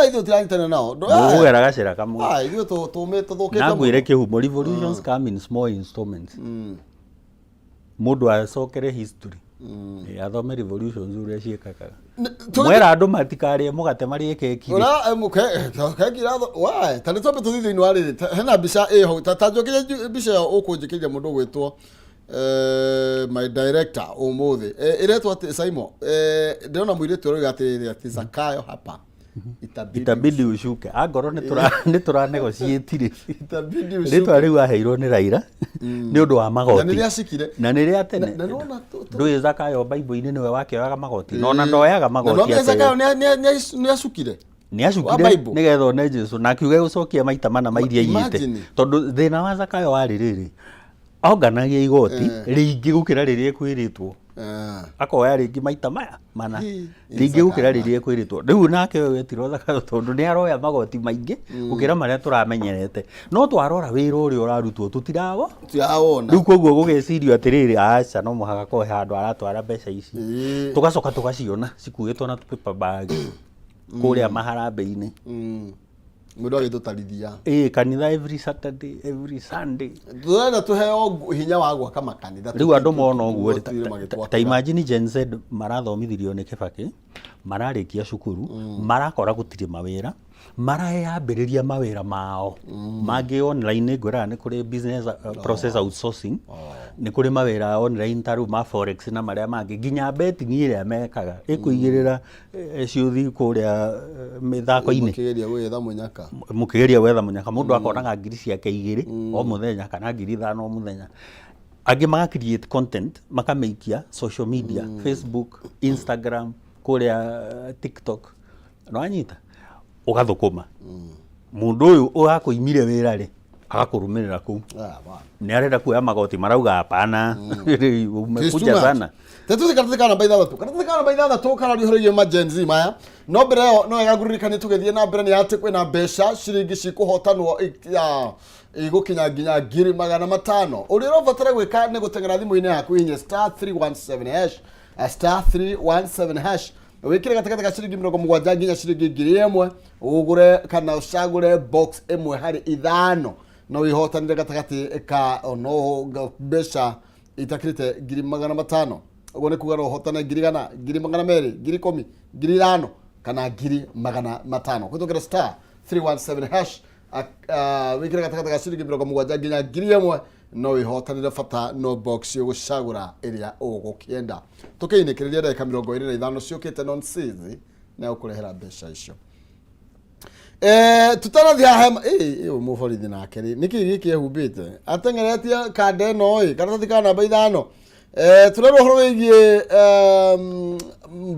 ithuĩ tũranyitanĩra nao mũgera gacĩra kamwe ithuĩ tũthũkĩte na ngwĩre kĩhumo revolutions come in small installments mũndũ acokere history athome revolutions ũrĩa ciĩkakaga mwera andũ matikarĩe mũgate marĩe keki ta nĩ twambe tũthiĩ thĩinĩ wa rĩrĩ hena mbica ĩho ta njũkĩre mbica ĩyo ũkũnjĩkĩria mũndũ ũgwĩtwo my director ũmũthĩ ĩretwo atĩ Simon ndĩrona mũirĩtu ũrĩa atĩrĩrĩ atĩ Zakayo hapa itabidi ushuke angorwo nĩ tũranegotiĩtire rĩtwa rĩu aheirwo nĩ Raila nĩ ũndũ wa magoti na nĩ rĩa tene ndũĩ Zakayo Bible-inĩ nĩwe wakĩoyaga magoti no na ndoyaga magoti nĩ acukire nĩgetha one Jesũ na akiuga gũcokia maita mana ma iria iyĩte tondũ thĩna wa Zakayo warĩ rĩrĩ onganagia igoti rĩingĩ gũkĩra rĩrĩa ekwĩrĩtwo akoya rĩngĩ maita maya mana rĩngĩ gũkĩra rĩrĩa ekwĩrĩtwo rĩu nake wetirwo Zakayo tondũ nĩ aroya magoti maingĩ gũkĩra marĩa tũramenyerete no twarora wĩra ũrĩa ũrarutwo tũtirawona rĩu koguo gũgecirio atĩrĩrĩ aca no mũhaka kohe handũ aratwara mbeca ici tũgacoka tũgaciona cikuĩtwo na paper bag kũrĩa maharambĩ-inĩ mũndũ agĩtũtarithia kanitha every Saturday every Sunday tũrenda tũheo hinya wa gwaka makanitha rĩu andũ mona ũguo ta imagine Gen Z marathomithirio nĩ Kĩbakĩ mararĩkia cukuru marakora gũtirĩ mawĩra mareyambĩrĩria mawĩra mao mangĩ online ngwĩraga nĩ kũrĩ business process outsourcing nĩ kũrĩ mawĩra online ta rĩu ma forex na marĩa mangĩ nginya betting ĩrĩa mekaga ĩkũigĩrĩra ciũthi kũrĩa mĩthako-inĩ mũkĩgeria gwetha mũnyaka mũndũ akonaga ngiri ciake 2 o mũthenya kana ngiri 5 o mũthenya angĩ maga create content makamĩikia social media Facebook Instagram kũrĩa TikTok no anyita ũgathũkũma mũndũ ũyũ ũgakũimire wĩra rĩ agakurumirira ku ni arenda kuoya magoti marauga hapana umekuja sana tetu kana baitha watu kana baitha watu kana rihoriyo majenzi maya no mbere no yagurikane tugethie na mbere ni ati kwina mbeca ciringi cikuhotanwo ya igukinya nginya 500 uri robatara gwika ni gutengera thimu-ini yaku inye *317# *317# wikire gatakata ga ciringi 70 nginya ciringi 1000 ugure kana ucagure box imwe hari 5 no wihotanire gatakati ka no mbeca itakirite 500 ugo ni kuga no hotana 200 200 10 5 kana 500 kutokera *317# wikire gatakata ga ciringi 70 nginya 1000 no ihotanire fata no box yo gucagura iria ugukienda tukiinikiriria ndagika 25 ciukite non sizi na ukurehera mbeca icio tutarathia hema muborithi nake niki giki ehumbite atengeretie kande no karatathi kana namba 5 turero horo wigie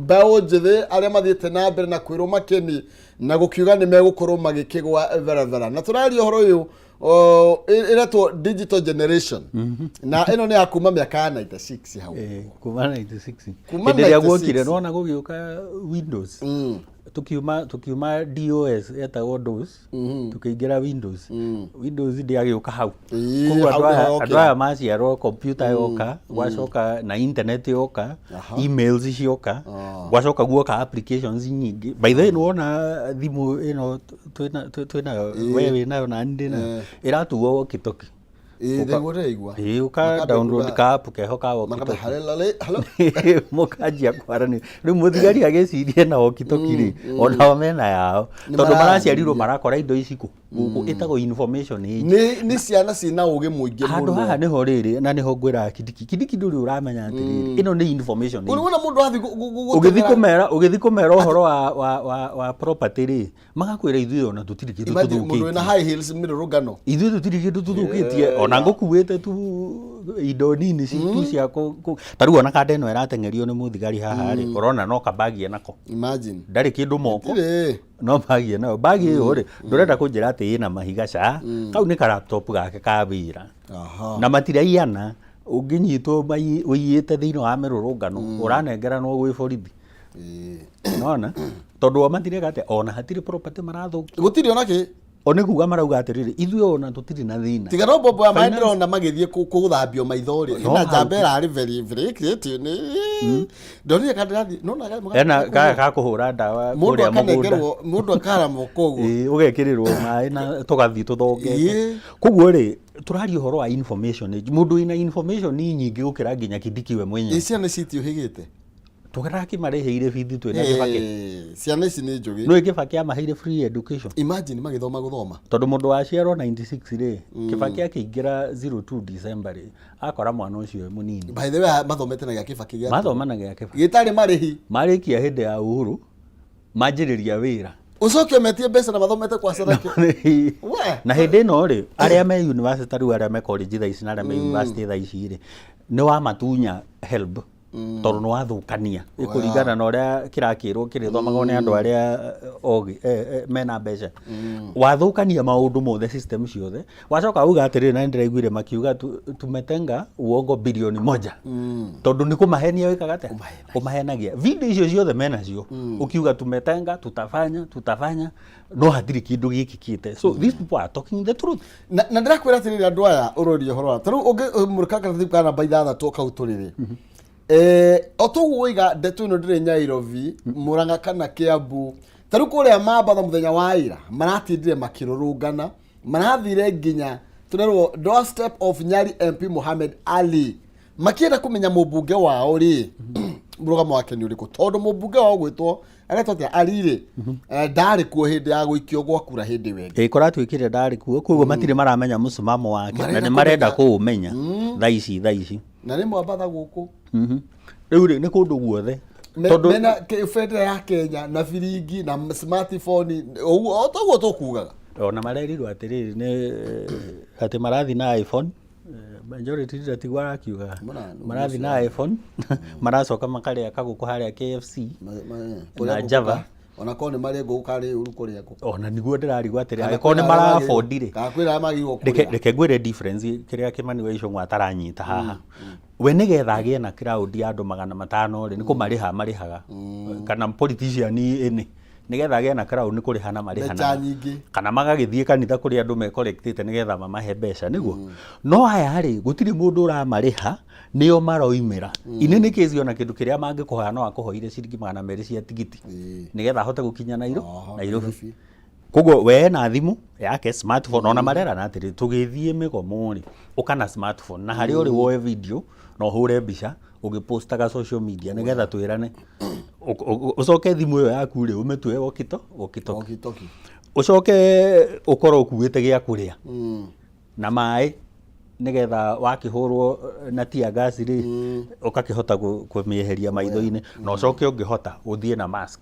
bao njithe aria mathiete na mbere na kwirwo makeni na gukiuga ni megukorwo magikigwa vera na turario horo uyu iretwo digital generation na ino ni akuma miaka 96 hau kuma 96 ndio gwokire nona gugiuka Windows tukiuma DOS etagwo DOS tukiingira Windows Windows ndiagiuka hau koguo andũ aya maciarwo computer yoka gwacoka na internet yoka emails cioka gwacoka guoka applications nyingi by the way wona thimu ino twina wewe nayo na ndina iratuo kitoki igwa uka download ka app kehoka wokitoki mukajia kwarani riu muthigari agecirie na wokitoki ona mena yao tondu maraciarirwo marakora indo iciku guku itago information ni ciana cina uge muingi muno handu haha niho riri na niho ngwira kidiki nduri uramenya atiriri ino ni information unaona mundu athi ugithi kumera uhoro wa property ri magakwira ithuĩ ona tutiri kindu tuthukitie mundu ina high heels mirurungano ithuĩ tutiri kindu tuthukitie ona ngukuite tu indo nini citu cia tariu ona kande no iratengerio ni muthigari haha ri urona no kabagie nako imagine ndari kindu moko no bagie no bagi iyo ri ndurenda kunjira ati ina mahiga ca kau ni ka laptop gake ka wira na matiriaiana unginyitwo uiyite thiini wa mirurungano uranengera no gwi borithi nona tondu matirega ati ona hatiri property marathuki gutiri ona ki one kuga marauga atiriri ithuĩ ona tutiri na thina tiga no bobo ya maindro na magithie kuthambio maithori ina jambera ari very creative ni ndorire kandirathi nona ena ga kuhura ndawa kuria mugunda mundu akara mokogu ugekirirwo mai na tugathi tuthongete koguo ri turario horo wa information mundu ina information nyingi gukira nginya kidikiwe mwenye ciana citiuhigite tugaraki mareheire bithi twena kibaki ciana ici ni njugi no kibaki amaheire free education imagine magithoma guthoma tondu mundu waciarwo 96 ri kibaki akiingira 02 December ri akora mwana ucio munini by the way mathomete na kibaki gya mathoma na kibaki gitari marihi marikia hindi ya uhuru manjiriria wira ucoke metie mbeca na mathomete kwa Saraki na hindi no ri aria me university riu aria me college tha ici na aria me university tha ici ri ni wa matunya help tondu no wathukania ikuringana na uria kirakirwo kirithomagwo ni andu aria ogi mena mbeca wathukania maundu mothe system ciothe wacoka uga atiri na ndiraiguire makiuga tumetenga uongo bilioni 1 tondu ni kumahenia wikaga ate kumahenagia video icio ciothe mena cio ukiuga tumetenga tutafanya no hatiri kindu gikikite so these people are talking the truth na ndirakwira atiri andu aya urorio horo taru ungi murikaka thikana baitha toka uturire otuguiga ndetu ino ndire Nyairobi Murang'a kana Kiambu taru kuria mabatha muthenya wa ira maratindire makirurungana marathire nginya tunerwo doorstep of Nyali MP Mohamed Ali makienda kumenya mubunge wao ri murugamo wake ni uriku tondu mubunge wao gwitwo aretwa Ali ri ndari kuo hindi ya guikio gwakura hindi wengi koratwikire ndari kuo koguo matire maramenya musimamo wake na ni marenda kuumenya thaici na ni mwabatha guku riu ni kundu guothe tondu mena federa ya Kenya na firingi na smartphone otaguo tukugaga ona marerirwo atiriri ni ati marathi na iPhone majority ndatigwa akiuga marathi na iPhone maracoka makaria kaguku haria KFC na Java ona ko nĩ marĩ ngũ karĩ uru kũrĩa ngũ ona niguo ndĩrarigwo atĩrĩ angĩkorwo nĩ marabondire kakwĩra magĩrwo kũrĩa reke ngwĩre difference kĩrĩa Kimani wa Icũng'wa ataranyita haha we nĩgetha agĩe na crowd ya andũ 500 rĩ nĩ kũmarĩha marĩhaga kana politician ĩnĩ nĩgetha agĩe na crowd nĩ kũrĩha na marĩha kana magagĩthiĩ kanitha kũrĩa andũ mecollectĩte nĩgetha mamahe mbeca nĩguo no aya rĩ gũtirĩ mũndũ ũramarĩha nĩo maroimĩra inĩ nĩ kĩzi ona kĩndũ kĩrĩa mangĩkũhoya no akũhoire ciringi 200 cia tigiti nĩgetha ahote gũkinya Nairobi koguo we na thimũ yake smartphone ona marera na atĩrĩ tũgĩthiĩ mĩgomo rĩ ũkana smartphone na harĩ ũrĩ woe video no hũre mbica ũgĩpostaga social media nĩgetha twĩrane ũcoke thimũ ĩyo yaku rĩ ũmĩtue walkie-talkie ũcoke ũkorwo ũkuĩte gĩa kũrĩa na maĩ nĩgetha wakĩhũrwo na tia gas rĩ ũkakĩhota kwĩmĩeheria maitho-inĩ na ũcoke ũngĩhota ũthiĩ na mask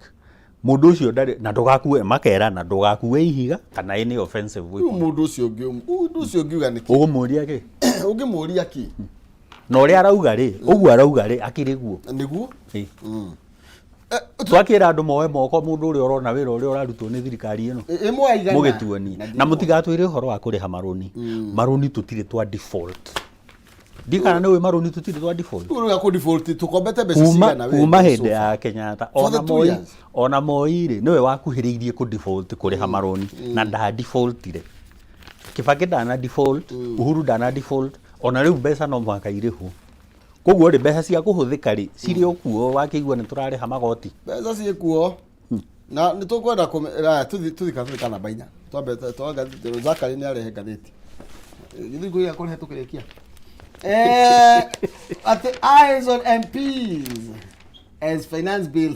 mundu ucio ndari na ndugakue makera na ndugakue ihiga kana any offensive weapon mundu ucio ngiuga niki ugumuria ki ungimuria ki no ri arauga ri uguo arauga ri akiriguo niguo twakira andu moe moko mundu uri orona wira uri urarutwo ni thirikari ino mugituoni na mutigatwire uhoro wa kuriha maroni tutire twa default dikana nĩ maroni tutire twa default uruga ku default tukombete mbeca cigana we kuma hĩndĩ ya Kenyatta ona Moi rĩ niwe wakuhĩrĩirie ku default kuriha maroni na nda defaultire Kibaki ndana default Uhuru ndana default ona rĩu mbeca no mwaka irĩhwo koguo rĩ mbeca cia kũhũthĩka rĩ cirĩ okuo wakĩigua nĩ tũrarĩha magoti mbeca ciĩ kuo na nĩ tũkwenda tuthika namba 4 twambe twangathĩte Zakari nĩ arehe ngathĩti githungu ya kũrehe tũkĩrĩkia at the eyes on MPs as finance bill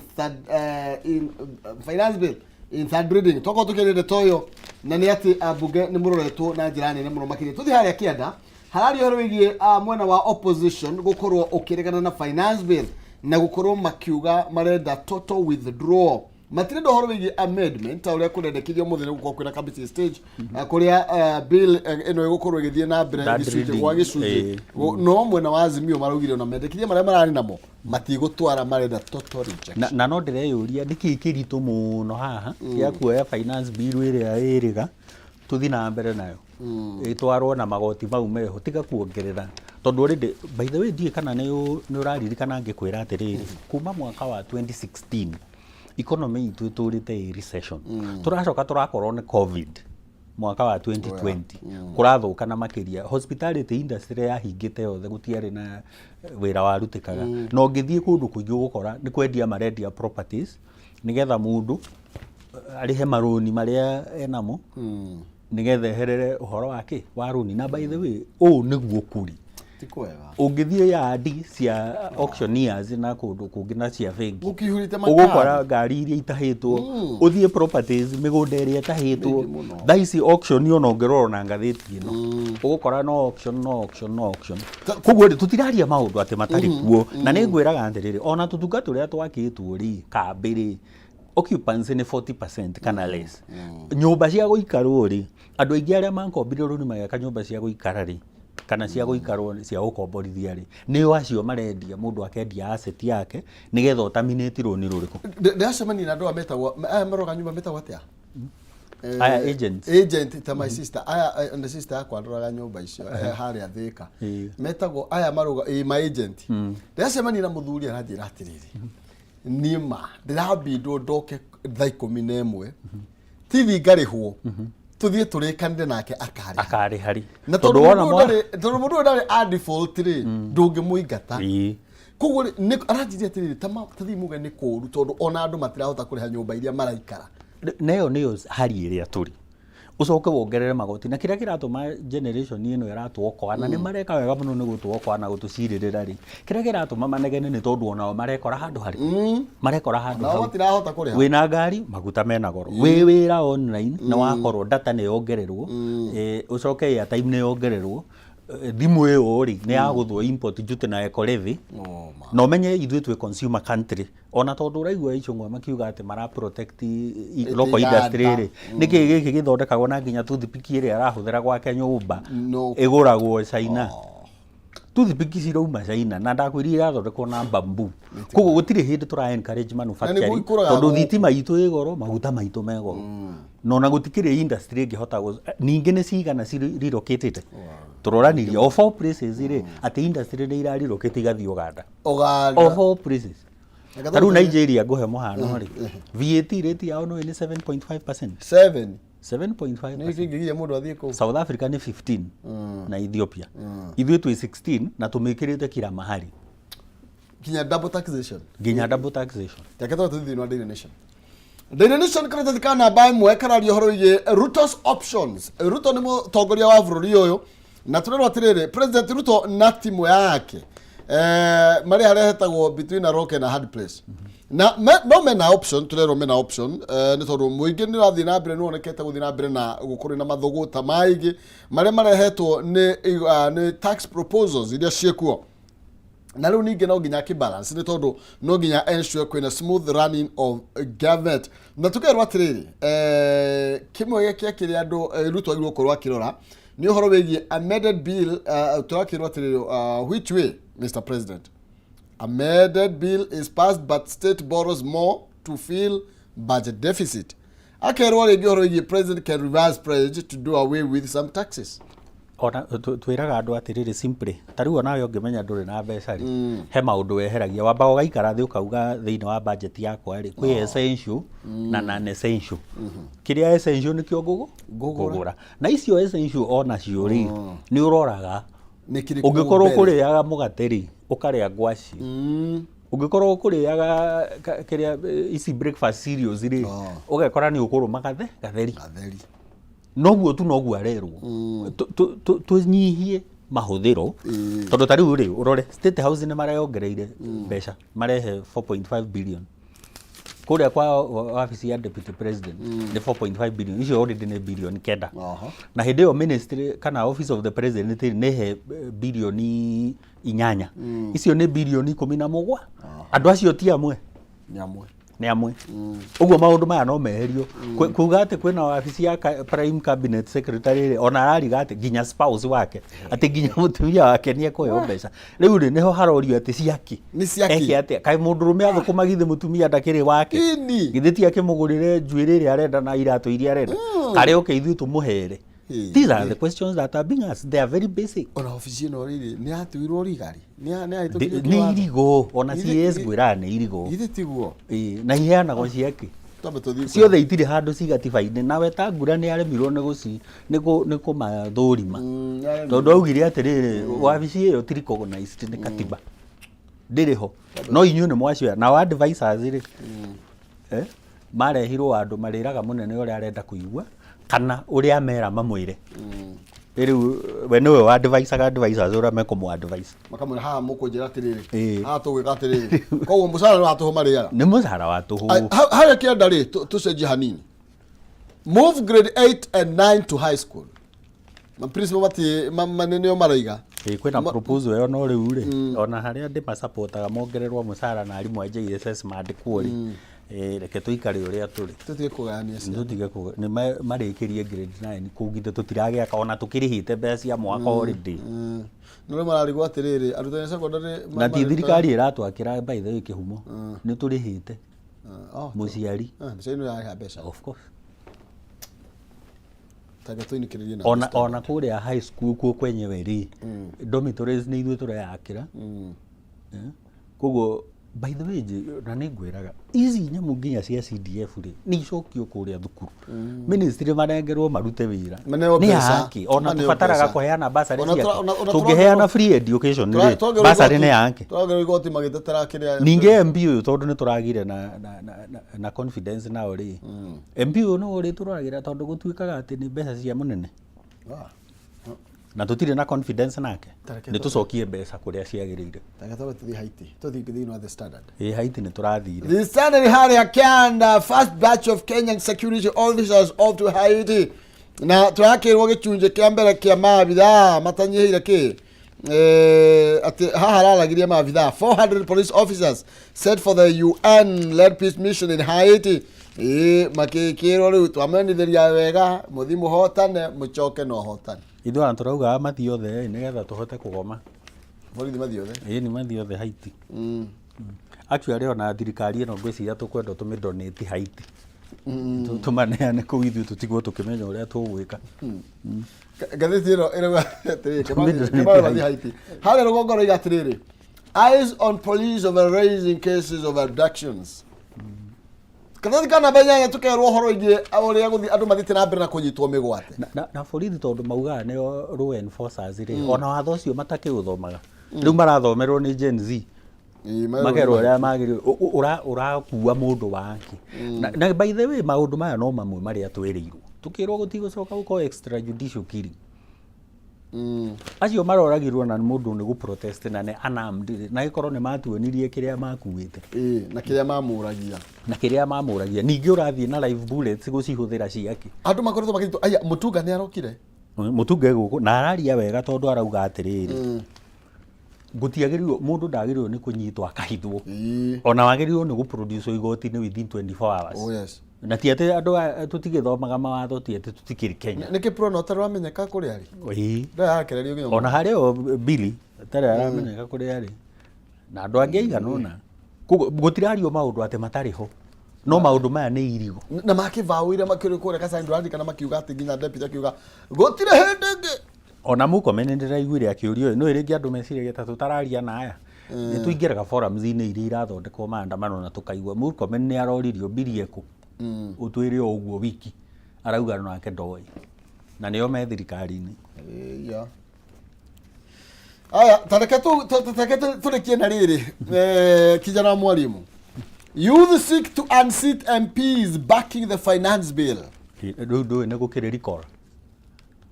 in third reading toko tukirinde toyo na ni ati abunge ni muroretwo na njira nene muno makiri tuthi haria kianda harari horo wigie mwena wa opposition gukorwo ukiregana na finance bill na gukorwo makiuga marenda total withdrawal matire ndo horo wigie amendment ta uria kurendekithio muthene gukorwo kwina committee stage kuria bill eno igukorwo igithie na mbere gicunje gwa gicunje no mwena wa Azimio maraugire ona mendekithie maria marari namo matigutwara marenda total rejection na no ndireyuria ndiki kiritu muno haha ya kuoya finance bill iria iriga tuthi na mbere nayo itwarwo na magoti mau meho tiga kuongerera tondu already by the way die kana ni uraririkana ngikwira atiriri kuma mwaka wa 2016 economy itu iturite recession turacoka turakorwo ni covid mwaka wa 2020 kurathuka na makiria hospitality industry yahingite yothe gutiari na wira warutikaga no ngithie kundu kuingi gukora ni kwendia marendia properties nigetha mundu arihe maroni maria enamo nigetha eherere uhoro wake wa roni na by the way niguo kuri tikwega ungithie yadi cia auctioneers na kundu kungi na cia bengi ukihurite makara ugukora ngari iria itahitwo uthie properties migunda iria itahitwo thaisi auction yo nongeroro na ngathiti ino ugukora no auction koguo tutiraria maundu ati matari kuo na ningwiraga andiriri ona tutunga turia twakitwo ri kambiri occupancy ni 40% kana less nyumba cia guikarwo ri andu aingi aria mankombire runi mageka nyumba cia guikara ri kana cia guikarwo cia gukomborithia ri nio acio marendia mundu akendia asset yake nigetha utaminate runi ruriku ndacemani na ndo ametagwo maroga nyumba metagwo atia aya agent ta my sister aya and sister yakwa ndoraga nyumba icio haria Thika metagwo aya maroga my agent ndacemani na muthuri aranjira atiriri nima ndirabindwo ndoke thaa 11 TV ngarihwo tuthie turikanire nake akari hari na tondu mundu ndari a default ri ndungimuingata koguo ni aranjiria atiriri tathi muge ni kuru tondu ona andu matirahota kuriha nyumba iria maraikara nayo niyo hari iria turi ucoke wongerere magoti na kiria kiratuma generation ino iratuokoa na ni mareka wega muno ni gutuokoa na gutuciririra ri kiria kiratuma manegene ni tondu onao marekora handu hari marekora handu hau matirahota kuriha wina ngari maguta mena goro wi wira online na wakorwo data ni yongererwo ucoke airtime ni yongererwo thimu iyo ri ni ya guthwo import duty na eco levy no menye ithuĩ twi consumer country ona tondu uraigua Icũng'wa makiuga ati mara protect local industry ri niki giki githondekagwo na nginya toothpick iria arahuthira gwake nyumba iguragwo China toothpick cirauma China na ndakwĩrire irathondekwo na bamboo koguo gũtirĩ hĩndĩ tũra encourage manufacturing tondũ thitima itũ ĩ goro maguta maitũ me goro no na gũtikĩrĩ industry ĩngĩhota ningĩ nĩ cigana relocated tũroranirie of all places rĩ atĩ industry nĩ irarelocate igathiĩ Uganda of all places tarĩu Nigeria ngũhe mũhano rĩ VAT rate yao no nĩ 7.5%. 7.5%. South Africa ni 15 na Ethiopia. Ithuĩ twĩ 16 na tumĩkĩrĩte kila mahali. Ginya double taxation. Taketwa tuthi no Daily Nation. Daily Nation kana thikana ba imwe karario horo ige Ruto's options. Ruto ni mũtongoria wa bũrũri ũyũ na tũrerwo atĩrĩrĩ President Ruto na timu yake mari harehetagwo between a rock and a hard place. Na no mena option turero mena option ni tondu muingi ni rathi na mbere nuonekete guthi na mbere na gukuri na mathuguta maigi mari marehetwo ni tax proposals iria ciekuo na riu ningi no nginya balance ni tondu no nginya ensure kwina smooth running of government na tukerwo atiriri kimwe gĩkĩ kĩrĩa andu Ruto agirwo korwo akirora ni uhoro wĩgiĩ amended bill turakirwo atiriri which way Mr. President. Amended bill is passed but state borrows more to fill budget deficit. Akerwo rĩngĩ ũhoro wĩgiĩ president can reverse pledge to do away with some taxes. Ona twĩraga andũ atĩrĩrĩ simply tarĩu onawe ũngĩmenya ndũrĩ na mbeca rĩ he maũndũ weheragia wambaga ũgaikara thĩ ũkauga thĩinĩ wa budget yakwa rĩ kwĩ essential na non essential kĩrĩa essential nĩkĩo ngũgũra na icio essential onacio rĩ nĩ ũroraga ũngĩkorwo kũrĩaga mũgate rĩ ũkarĩa ngwaci ũngĩkorwo kũrĩaga kĩrĩa ici breakfast cereals rĩ ũgekora nĩ ũkũrũma gatheri noguo tu noguo arerwo tunyihie mahũthĩro tondũ tarĩu rĩ ũrore State House nĩ mareyongereire mbeca marehe 4.5 billion kũrĩa kwa wabici ya Deputy President nĩ 4.5 billion icio already nĩ billion 9 na hĩndĩ ĩyo ministry kana Office of the President nĩhe billion 8 icio nĩ billion 17 andũ acio ti amwe nĩ amwe ũguo maũndũ maya no meherio kuuga atĩ kwĩna wabici ya Prime Cabinet Secretary ona arariga atĩ nginya spouse wake atĩ nginya mũtumia wake nĩ ekũheo mbeca rĩu rĩ nĩho harorio atĩ ciaki eke atĩa kaĩ mũndũrũme athũkũmagithĩ mũtumia ndakĩrĩ wake githĩ ti akĩmũgũrĩre njuĩrĩ ĩrĩa arenda na iratũ iria arenda karĩ oke ithuĩ tũmũhere. These are the questions that are being asked. They are very basic. Ona ofisi no riri ni atuirwo rigari ni irigo ona CS gwira ni irigo ithe tiguo na iheanagwo ciake ciothe itirĩ handũ cigatiba-inĩ nawe ta ngura nĩ aremirwo nĩ kũmathũrima tondũ augire atĩrĩrĩ wabici ĩyo ti recognized nĩ katiba ndĩrĩ ho no inyuĩ nĩ mwacioya na advisors rĩ marehirwo andũ marĩraga mũnene ũrĩa arenda kũigua kana ũrĩa mera mamwĩre rĩu we nĩwe wa advisors ũrĩa mekũmũ advice makamwĩra haha mũkũnjĩra atĩrĩrĩ haha tũgwĩka atĩrĩrĩ koguo mũcara wa tũhũ marĩaga nĩ mũcara wa tũhũ harĩa kĩenda rĩ tũcenjie hanini move grade 8 and 9 to high school principal maneneo maraiga kwĩna proposal ĩyo no rĩu rĩ ona harĩa ndĩ masapotaga mongererwo mũcara na arimũ a JSS mandĩkwo rĩ reke tuikare ũrĩa tũrĩ tutige kũgania tutige nĩ marĩkĩrie grade 9 kũu githe tũtiragĩaka ona tũkĩrĩhĩte mbeca cia mwaka already no mararigwo atĩrĩrĩ arutani secondary na ti thirikari ĩratwakĩra by the way kĩhumo nĩ tũrĩhĩte mũciari mbica-ĩno ya mbeca of course ona kũrĩa high school kuo kwenyewe rĩ dormitories nĩ ithuĩ tũreyakĩra koguo by the way na nĩ ngwĩraga ici nyamũ nginya cia CDF rĩ nĩ icokio kũrĩa thukuru ministry marengerwo marute wĩra nĩ haki ona tũbataraga kũheana basarĩ ciake tũngĩheana free education rĩ basarĩ nĩ yake ningĩ MP ũyũ tondũ nĩ tũragire na confidence nao rĩ MP ũyũ no ũrĩ tũragĩra tondũ gũtuĩkaga atĩ nĩ mbeca cia mũnene na tũtirĩ na confidence nake nĩ tũcokie mbeca kũrĩa ciagĩrĩire the standard Haiti nĩ tũrathire the standard harĩa kĩanda first batch of Kenyan security officers off to Haiti na tũrakĩrwo gĩcunjĩ kĩa mbere kĩa maabithaa matanyihĩire atĩ haha araragirie maabithaa 400 police officers set for the UN-led peace mission in Haiti makĩkĩrwo rĩu twamenithĩria wega mũthi mũhotane mũcoke no hotane ithuĩ tũrauga mathi othe nĩgetha tũhote kũgoma borithi mathiothe ni mathiothe Haiti actually ona thirikari ino ngwiciria tukwenda tumidonate Haiti tumaneane kuu ithuĩ tũtigwo tũkĩmenya ũrĩa tũgwĩka ngathĩti ĩno ĩrauga atĩrĩrĩ Kĩmathi mathiĩ Haiti harĩa rũgongo roiga atĩrĩrĩ eyes on police over raising cases of abductions Kathati kana benya tukerwo horo ingi ũrĩa gũthi andũ mathite na mbere na kũnyitwo mĩgwate na borithi tondũ maugaga nĩo law enforcers rĩ ona watho ũcio matakĩũthomaga rĩu marathomerwo nĩ Gen Z makerwo ũrĩa magĩrĩirwo ũrakua mũndũ wake na by the way maũndũ maya no mamwe marĩa twĩrĩirwo tukĩrwo gũtigũcoka gũkorwo extrajudicial killing acio maroragirwo na mũndũ nĩ gũprotest na nĩ unarmed na gĩkorwo nĩ matuonirie kĩrĩa makuĩte na kĩrĩa mamũragia ningĩ ũrathiĩ na live bullets gũcihũthĩra ciake andũ makoretwo makĩnyitwo aya Mutunga nĩ arokire Mutunga gũkũ na araria wega tondũ arauga atĩrĩrĩ gũtiagĩrĩirwo mũndũ ndagĩrĩirwo nĩ kũnyitwo akahithwo ona wagĩrĩirwo nĩ gũproduce igoti-inĩ within 24 hours na ti atĩ andũ tũtigĩthomaga mawatho ti atĩ tũtikĩrĩ Kenya nĩkĩ pronota rwamenyeka kũrĩa arĩ ndakererio ona harĩa Billy tarĩ aramenyeka kũrĩa arĩ na andũ angĩ aigana ona gũtirario maũndũ atĩ matarĩ ho no maũndũ maya nĩ irigo na makĩvaũire makĩrĩ kũrĩa Kasai ndũrandĩka na makiuga atĩ nginya deputy akiuga gũtirĩ hĩndĩ ĩngĩ ona Murkomen ndĩraiguire akĩũrio no rĩngĩ andũ meciria ta tũtararia na aya nĩ tũingĩraga forums-inĩ iria irathondekwo maandamano na tũkaigua Murkomen nĩ aroririo Birieko utwire ũguo wiki arauga nake ndoĩ na nĩo me thirikari-inĩ aya tareke tũrĩkie na rĩrĩ kijana mwalimu youth seek to unseat MPs backing the finance bill rĩu nĩ gũkĩrĩ recall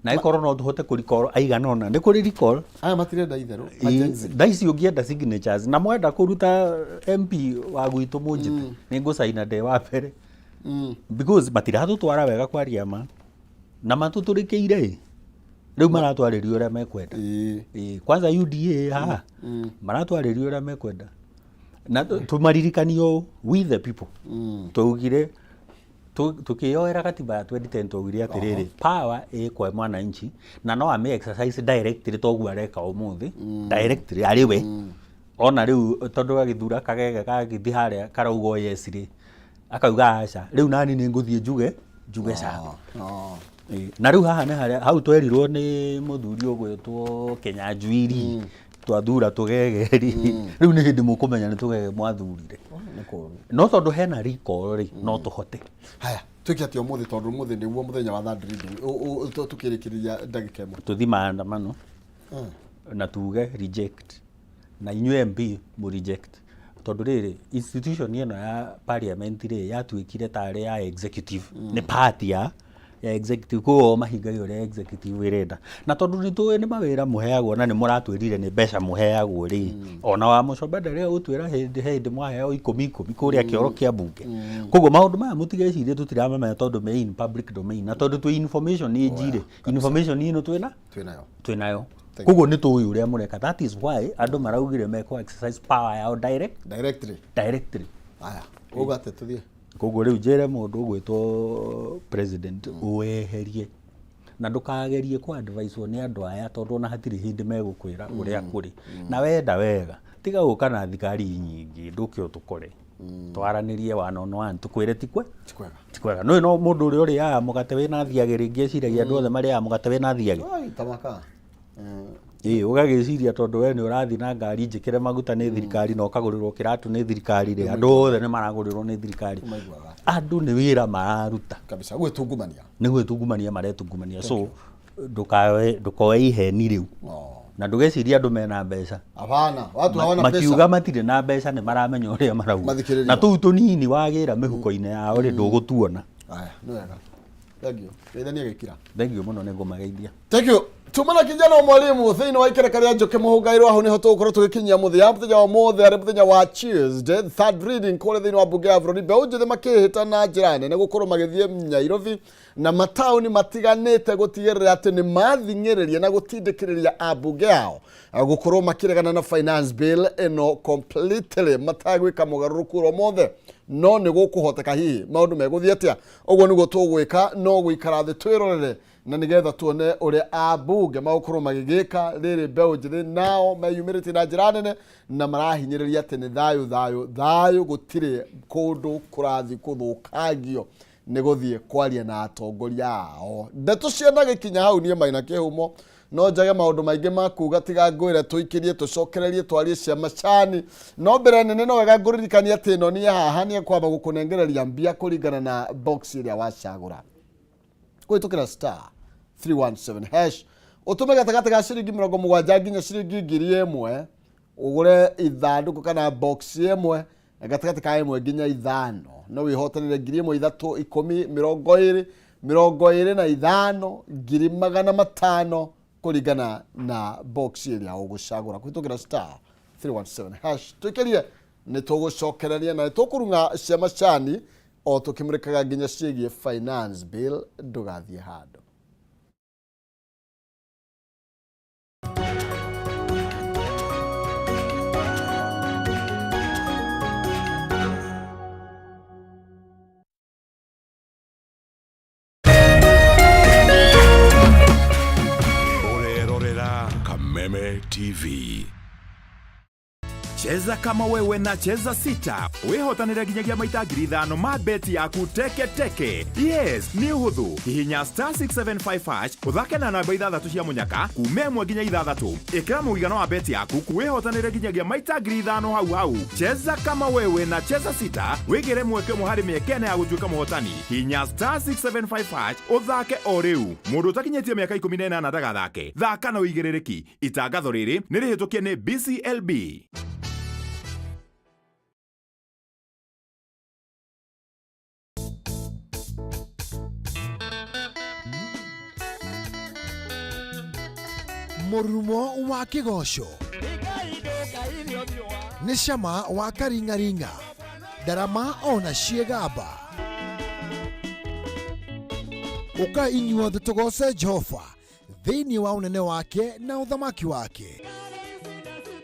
na ikorwo no tũhote kũ recall aigana ona nĩ kũrĩ recall aya matirenda itherũ thaici ũngĩenda signatures na mwenda kũruta MP wa gwitũ mũnjĩte nĩ ngũcaina ndĩ wa mbere because matiratũtwara wega kwaria ma na matũtũrĩkĩire rĩu maratwarĩrio ũrĩa mekwenda kwanza UDA haha maratwarĩrio ũrĩa mekwenda na tũmaririkanio with the people twaugire tukioera katiba ya 2010 twaugire atĩrĩrĩ power kwa mwananchi na no ame exercise directly toguo areka ũmũthĩ directly arĩ we ona rĩu tondũ agĩthura kagege kagĩthi harĩa karauga yes rĩ akauga aca rĩu nani nĩ ngũthiĩ njuge sawa na rĩu haha nĩ harĩa hau twerirwo nĩ mũthuri ũgwĩtwo Kenyanjui twathura tũgegeri rĩu nĩ hĩndĩ mũkũmenya nĩ tũgege mwathurire no tondũ hena recall rĩ no tũhote haya twĩke atĩ ũmũthĩ tondũ ũmũthĩ nĩguo mũthenya wa third reading tũkĩrĩkĩrĩria ndagĩka ĩmwe tũthi maandamano na tuge reject na inyuĩ MP mu reject tondũ rĩrĩ institution ĩno ya parliament rĩ yatuĩkire tarĩ ya executive nĩ party ya executive ko mahingaga ũrĩa executive ĩrenda na tondũ nĩ tũĩ nĩ mawĩra mũheagwo na nĩ mũratwĩrire nĩ mbeca mũheagwo rĩ ona wa mũcoba ndarĩ gũtwĩra hĩndĩ mwaheo 10 kũrĩa kĩoro kĩa mbunge koguo maũndũ maya mũtigecirie tũtiramamenya tondũ me in public domain na tondũ twĩ information nĩ njire information ĩno twĩnayo koguo nĩ tũĩ ũrĩa mũreka that is why andũ maraugire meko exercise power yao directly aya ũgate tũthiĩ koguo rĩu njĩre mũndũ ũgwĩtwo president weherie na ndũkagerie kwa advice nĩ andũ aya tondũ ona hatirĩ hĩndĩ megũkwĩra ũrĩa kũrĩ na wenda wega tiga gũka na thikari nyingĩ ndũkĩo tũkore twaranĩrie one on one tũkwĩre tikwega no mũndũ ũrĩa ũrĩaga mũgate wĩna thiagĩ rĩngĩ eciragia andũ othe marĩaga mũgate wĩna thiagĩ tamaka ũgagĩciria tondũ we nĩ ũrathiĩ na ngari njĩkĩre maguta nĩ thirikari na ũkagũrĩrwo kĩratũ nĩ thirikari rĩ andũ othe nĩ maragũrĩrwo nĩ thirikari andũ nĩ wĩra mararuta kabisa gwĩtungumania nĩ gwĩtungumania maretungumania so ndũkoe iheni rĩu na ndũgeciria andũ mena mbeca hapana watu hawana pesa makiuga matirĩ na mbeca nĩ maramenya ũrĩa marauga na tũu tũnini wagĩra mĩhuko-inĩ yao rĩ ndũgũtuona aya nĩ wega thank you mũno nĩ ngũmageithia thank you tumana kijana wa mwalimu thĩinĩ wa ikereka rĩa Njoki mũhũgairwo aho nĩho tũgũkorwo tũgĩkinyia mũthia mũthenya wa mothe arĩ mũthenya wa Tuesday third reading kũrĩa thĩinĩ wa mbunge ya bũrũri mbeũ njĩthĩ makĩhĩta na njĩra nene gũkorwo magĩthiĩ Nairobi na mataũni matiganĩte gũtigĩrĩra atĩ nĩ mathing'ĩrĩria na gũtindĩkĩrĩria ambunge yao gũkorwo makĩregana na finance bill ĩno completely matagwĩka mogarũrũku o mothe no nĩ gũkũhoteka hihi maũndũ megũthiĩ atĩa. Ũguo nĩguo tũgwĩka, no gũikara thĩ twĩrorere na nĩgetha tuone ũrĩa ambunge magũkorwo magĩgĩka rĩrĩ mbeũ njĩthĩ nao meyumĩrĩtie na njĩra nene na marahinyĩrĩria atĩ nĩ thayũ gũtirĩ kũndũ kũrathiĩ kũthũkangio nĩ gũthiĩ kwaria na atongoria ao. Ndeto ciana gĩkinya hau niĩ Maina Kĩhumo no njage maũndũ maingĩ ma kuuga tiga ngwĩre tũikĩrie tũcokererie twarie ciama cani, no mbere nene no wega ngũririkania atĩ ĩno niĩ haha nĩ kwamba gũkũnengereria mbia kũringana na box ĩrĩa wacagũra. Kũhĩtũkĩra *317# ũtũme gatagatĩ ga ciringi 70 nginya ciringi 1000 ũgũre ithandũkũ kana box ĩmwe gatagatĩ ka 1 nginya 5 no wĩhotanĩre 1000, 3, 10, 20, 25, 500 kũringana na box ĩrĩa ũgũcagũra. Kũhĩtũkĩra *317# twĩkĩrie nĩ tũgũcokereria na tũkũrunga ciama cani o tũkĩmũrĩkaga nginya ciĩgiĩ finance bill. Ndũgathiĩ handũ. Kameme TV. Cheza kama wewe na cheza sita. Wehotanire nginyagia maita 5,000 ma beti yaku teke. Yes, ni huthu. Hihinya *675# uthake na namba 6 cia munyaka kume 1 nginya 6. Ikira muigano wa beti yaku kuwehotanire nginyagia maita 5,000 hau. Cheza kama wewe na cheza sita. Wigire mweke muhari miekene ya gutuika muhotani. Hihinya *675# uthake o riu. Mundu utakinyetie miaka 18 ndagathake. Thaka na uigiririki. Itangatho riri ni rihitukie ni BCLB. Murumo wa kĩgoco nĩ cama wa karingaringa, ndarama ona ciĩgamba. Ũka inyuothe tũgoce Jehova thĩinĩ wa ũnene wake na ũthamaki wake.